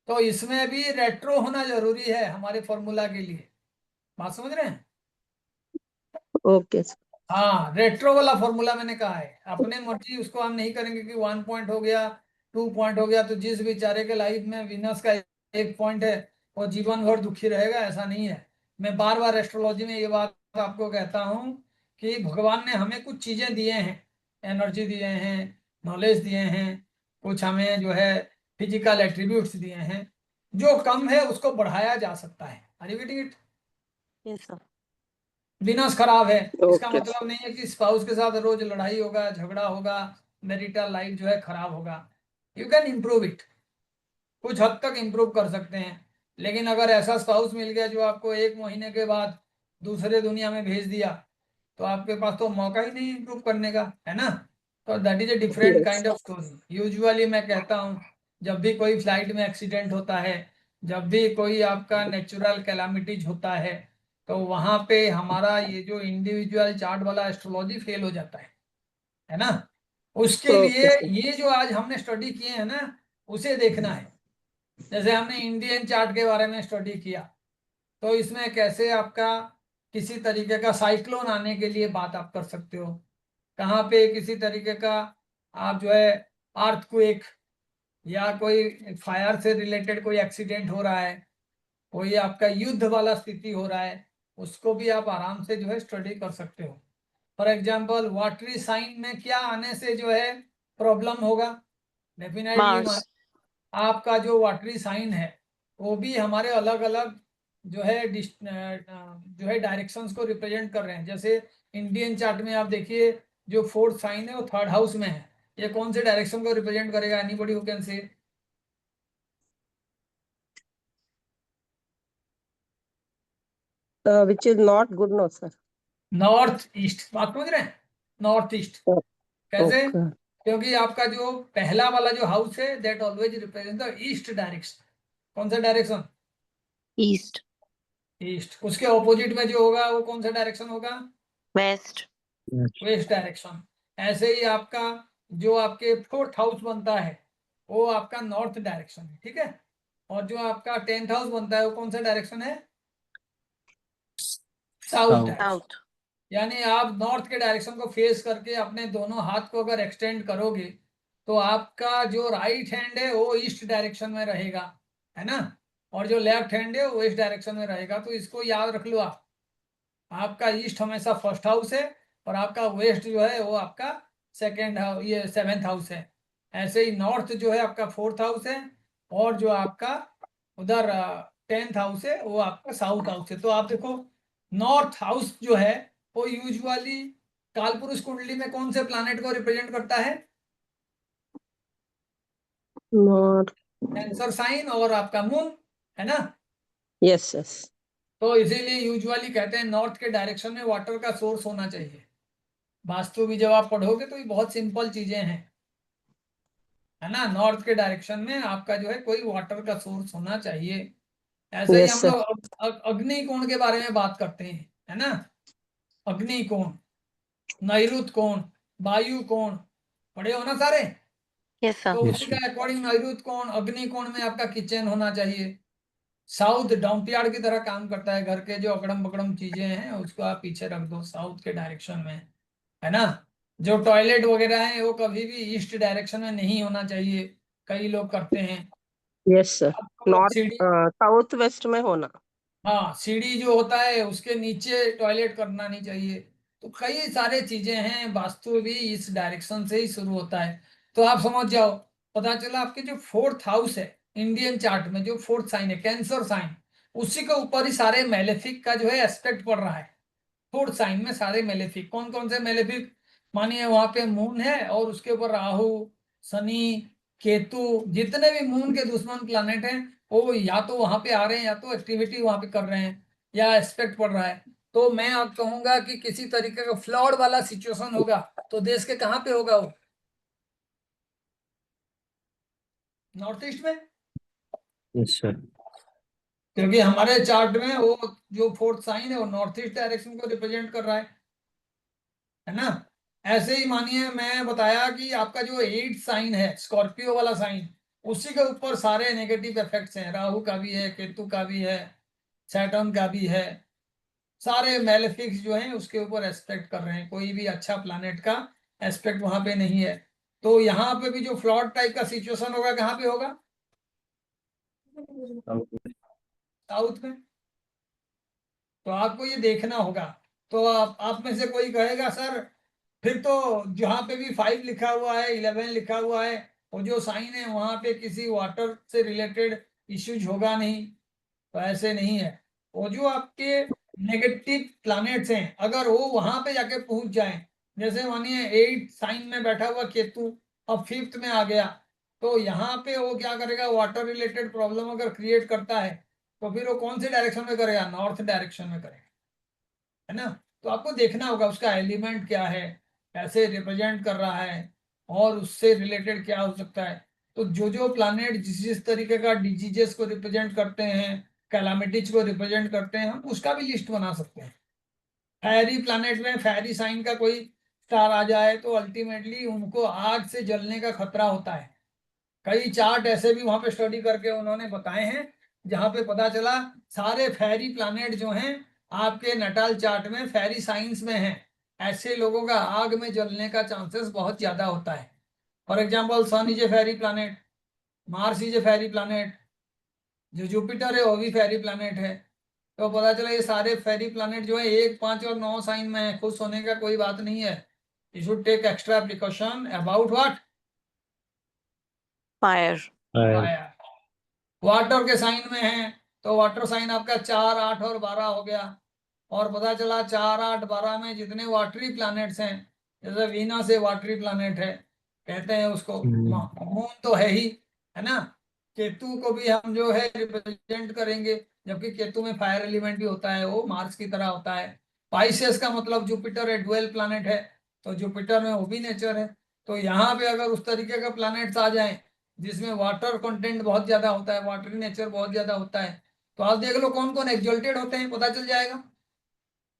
तो इसमें भी रेट्रो होना जरूरी है हमारे फॉर्मूला के लिए। बात समझ रहे हैं? Okay, sir. हाँ, रेट्रो वाला फॉर्मूला मैंने कहा है, अपने मर्जी उसको हम नहीं करेंगे कि 1 पॉइंट हो गया, 2 पॉइंट हो गया तो जिस बेचारे के लाइफ में विनस का 1 पॉइंट है वो जीवन भर दुखी रहेगा, ऐसा नहीं है। मैं बार बार एस्ट्रोलॉजी में ये बात आपको कहता हूँ कि भगवान ने हमें कुछ चीजें दिए हैं, एनर्जी दिए हैं, नॉलेज दिए हैं, कुछ हमें जो है फिजिकल एट्रीब्यूट्स दिए हैं, जो कम है उसको बढ़ाया जा सकता है। Are you getting it? Yes sir. विनाश खराब है इसका Okay. मतलब नहीं है कि स्पाउस के साथ रोज लड़ाई होगा, झगड़ा होगा, मैरिटल लाइफ जो है खराब होगा। यू कैन इम्प्रूव इट, कुछ हद तक इम्प्रूव कर सकते हैं। लेकिन अगर ऐसा स्पाउस मिल गया जो आपको 1 महीने के बाद दूसरे दुनिया में भेज दिया, तो आपके पास तो मौका ही नहीं इम्प्रूव करने का, है ना। तो that is a different Yes. Kind of story. Usually मैं कहता हूँ जब भी कोई फ्लाइट में एक्सीडेंट होता है, जब भी कोई आपका नेचुरल कैलामिटीज होता है, तो वहां पे हमारा ये जो इंडिविजुअल चार्ट वाला एस्ट्रोलॉजी फेल हो जाता है ना। उसके Okay, लिए sir. ये जो आज हमने स्टडी किए हैं ना, उसे देखना है। जैसे हमने इंडियन चार्ट के बारे में स्टडी किया, तो इसमें कैसे आपका किसी तरीके का साइक्लोन आने के लिए बात आप कर सकते हो। कहाँ पे किसी तरीके का आप जो है अर्थक्वेक या कोई फायर से रिलेटेड कोई एक्सीडेंट हो रहा है, कोई आपका युद्ध वाला स्थिति हो रहा है, उसको भी आप आराम से जो है स्टडी कर सकते हो। फॉर एग्जाम्पल वाटरी साइन में क्या आने से जो है प्रॉब्लम होगा, डेफिनेटली मार्स। आपका जो वाटरी साइन है वो भी हमारे अलग अलग जो है जो है डायरेक्शंस को रिप्रेजेंट कर रहे हैं। जैसे इंडियन चार्ट में आप देखिए जो फोर्थ साइन है वो थर्ड हाउस में है, ये कौन से डायरेक्शन को रिप्रेजेंट करेगा? Anybody who can say? Which is not good, no, sir. North east. बात समझ रहे हैं? North east. कैसे? Okay. क्योंकि आपका जो पहला वाला जो हाउस है that always represent the east direction. कौन सा डायरेक्शन? ईस्ट। ईस्ट। उसके ऑपोजिट में जो होगा वो कौन सा डायरेक्शन होगा? वेस्ट। West direction. ऐसे ही आपका जो आपके फोर्थ हाउस बनता है वो आपका नॉर्थ डायरेक्शन है, ठीक है। और जो आपका 10th हाउस बनता है वो कौन सा डायरेक्शन है? South South. डायरेक्शन। साउथ। यानी आप नॉर्थ के डायरेक्शन को फेस करके अपने दोनों हाथ को अगर एक्सटेंड करोगे तो आपका जो राइट हैंड है वो ईस्ट डायरेक्शन में रहेगा, है ना, और जो लेफ्ट हैंड है वो वेस्ट डायरेक्शन में रहेगा। तो इसको याद रख लो आप, आपका ईस्ट हमेशा फर्स्ट हाउस है और आपका वेस्ट जो है वो आपका सेकेंड हाउस, ये 7th हाउस है। ऐसे ही नॉर्थ जो है आपका 4th हाउस है और जो आपका उधर 10th हाउस है वो आपका साउथ हाउस है। तो आप देखो नॉर्थ हाउस जो है वो यूजुअली कालपुरुष कुंडली में कौन से प्लैनेट को रिप्रेजेंट करता है? Not. कैंसर साइन और आपका मून, है ना। Yes, yes. तो इसीलिए यूजुअली कहते हैं नॉर्थ के डायरेक्शन में वाटर का सोर्स होना चाहिए। वास्तु भी जब आप पढ़ोगे तो ये बहुत सिंपल चीजें हैं, है ना। नॉर्थ के डायरेक्शन में आपका जो है कोई वाटर का सोर्स होना चाहिए। ऐसे ही Yes, हम sir. लोग अग्नि कोण के बारे में बात करते हैं, है ना। अग्नि कोण, नैऋत्य कोण, वायु कोण, पढ़े हो ना सारे। Yes sir. तो Yes, उसी sir. का अकॉर्डिंग नैऋत्य कोण अग्नि कोण में आपका किचन होना चाहिए। साउथ डंपयार्ड की तरह काम करता है, घर के जो अगड़म बगड़म चीजें हैं उसको आप पीछे रख दो साउथ के डायरेक्शन में, है ना। जो टॉयलेट वगैरह है वो कभी भी ईस्ट डायरेक्शन में नहीं होना चाहिए, कई लोग करते हैं। Yes, sir. आपको North, सीढ़ी, south west में होना. हाँ सीढ़ी जो होता है उसके नीचे टॉयलेट करना नहीं चाहिए। तो कई सारे चीजें हैं, वास्तु भी इस डायरेक्शन से ही शुरू होता है। तो आप समझ जाओ, पता चला आपके जो फोर्थ हाउस है इंडियन चार्ट में, जो फोर्थ साइन है कैंसर साइन, उसी के ऊपर ही सारे मेलेफिक का जो है एस्पेक्ट पड़ रहा है। फोर्थ साइन में सारे मेलेफिक कौन कौन से मेलेफिक? मानिए वहां पे मून है और उसके ऊपर राहु, शनि, केतु, जितने भी मून के दुश्मन प्लानेट हैं वो या तो वहां पे आ रहे हैं या तो एक्टिविटी वहां पे कर रहे हैं या एस्पेक्ट पड़ रहा है। तो मैं आप कहूंगा कि किसी तरीके का फ्लड वाला सिचुएशन होगा तो देश के कहाँ पे होगा वो? नॉर्थ ईस्ट में। Yes, sir. क्योंकि हमारे चार्ट में वो जो फोर्थ साइन है वो नॉर्थ ईस्ट डायरेक्शन को रिप्रेजेंट कर रहा है ना। ऐसे ही मानिए मैं बताया कि आपका जो 8th साइन है स्कॉर्पियो वाला साइन, उसी के ऊपर सारे नेगेटिव इफेक्ट्स हैं, राहु का भी है, केतु का भी है, सैटर्न का भी है। सारे मेलेफिक्स जो हैं उसके ऊपर एस्पेक्ट कर रहे हैं, कोई भी अच्छा प्लैनेट का एस्पेक्ट वहां पे नहीं है। तो यहाँ पे भी जो फ्लॉड टाइप का सिचुएशन होगा कहाँ पे होगा? South. साउथ में। तो आपको ये देखना होगा। तो आप में से कोई कहेगा सर फिर तो जहाँ पे भी 5 लिखा हुआ है, 11 लिखा हुआ है, वो जो साइन है वहां पे किसी वाटर से रिलेटेड इश्यूज होगा नहीं। तो ऐसे नहीं है। वो जो आपके नेगेटिव प्लैनेट्स हैं अगर वो वहां पे जाके पहुंच जाएं, जैसे मानिए 8 साइन में बैठा हुआ केतु अब 5th में आ गया, तो यहाँ पे वो क्या करेगा? वाटर रिलेटेड प्रॉब्लम अगर क्रिएट करता है तो फिर वो कौन से डायरेक्शन में करेगा? नॉर्थ डायरेक्शन में करेगा, है ना। तो आपको देखना होगा उसका एलिमेंट क्या है, कैसे रिप्रेजेंट कर रहा है और उससे रिलेटेड क्या हो सकता है। तो जो जो प्लैनेट जिस जिस तरीके का डिजीजेस को रिप्रेजेंट करते हैं, कैलामिटीज को रिप्रेजेंट करते हैं, हम उसका भी लिस्ट बना सकते हैं। फैरी प्लैनेट में फैरी साइन का कोई स्टार आ जाए तो अल्टीमेटली उनको आग से जलने का खतरा होता है। कई चार्ट ऐसे भी वहां पे स्टडी करके उन्होंने बताए हैं जहां पे पता चला सारे फैरी प्लैनेट जो हैं आपके नटाल चार्ट में फेरी साइंस में है, ऐसे लोगों का आग में जलने का चांसेस बहुत ज्यादा होता है। For example sun is a fiery planet, Mars is a fiery planet, जो जुपिटर है वो भी फेरी प्लानेट है। तो पता चला ये सारे फेरी प्लानेट जो है 1, 5 और 9 साइन में है। खुश होने का कोई बात नहीं है। You should take extra precaution about what? Fire. Fire. Water के साइन में है तो वाटर साइन आपका 4, 8 और 12 हो गया। और पता चला 4, 8, 12 में जितने वाटरी प्लैनेट्स हैं, जैसे वीनस से वाटरी प्लैनेट है, कहते हैं उसको। मून तो है ही, है ना। केतु को भी हम जो है रिप्रेजेंट करेंगे, जबकि केतु में फायर एलिमेंट भी होता है, वो मार्स की तरह होता है। पाइसेस का मतलब जुपिटर है, डुअल प्लैनेट है, तो जुपिटर में वो भी नेचर है। तो यहाँ पे अगर उस तरीके का प्लैनेट्स आ जाएं जिसमें वाटर कंटेंट बहुत ज्यादा होता है, वाटरी नेचर बहुत ज्यादा होता है, तो आप देख लो कौन कौन एक्सल्टेड होते हैं, पता चल जाएगा।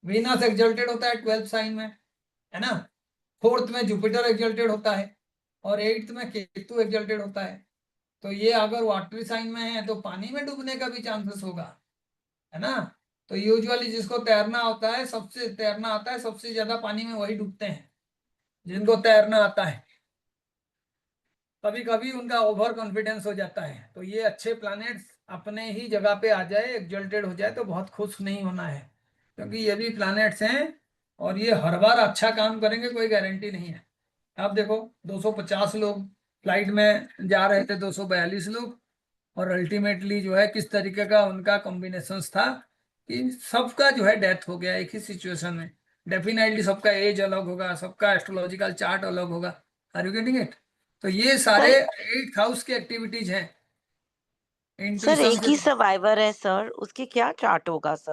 वीनस एक्सल्टेड होता है 12th साइन में, है ना। 4th में जुपिटर एक्सल्टेड होता है, और 8th में केतु एक्सल्टेड होता है। तो ये अगर वाटरी साइन में है तो पानी में डूबने का भी चांसेस होगा, है ना। तो यूजुअली जिसको तैरना होता है, सबसे तैरना आता है, सबसे ज्यादा पानी में वही डूबते हैं जिनको तैरना आता है। कभी कभी उनका ओवर कॉन्फिडेंस हो जाता है। तो ये अच्छे प्लैनेट्स अपने ही जगह पे आ जाए, एक्सल्टेड हो जाए, तो बहुत खुश नहीं होना है, क्योंकि ये भी प्लैनेट्स हैं और ये हर बार अच्छा काम करेंगे, कोई गारंटी नहीं है। आप देखो 250 लोग फ्लाइट में जा रहे थे, 242 लोग, और अल्टीमेटली जो है किस तरीके का उनका कॉम्बिनेशन था कि सबका जो है डेथ हो गया एक ही सिचुएशन में। डेफिनेटली सबका एज अलग होगा, सबका एस्ट्रोलॉजिकल चार्ट अलग होगा। Are you getting it? तो ये सारे 8th हाउस की एक्टिविटीज हैं। सर इंट्यूशन एक ही सर्वाइवर है सर, उसके क्या चार्ट होगा सर?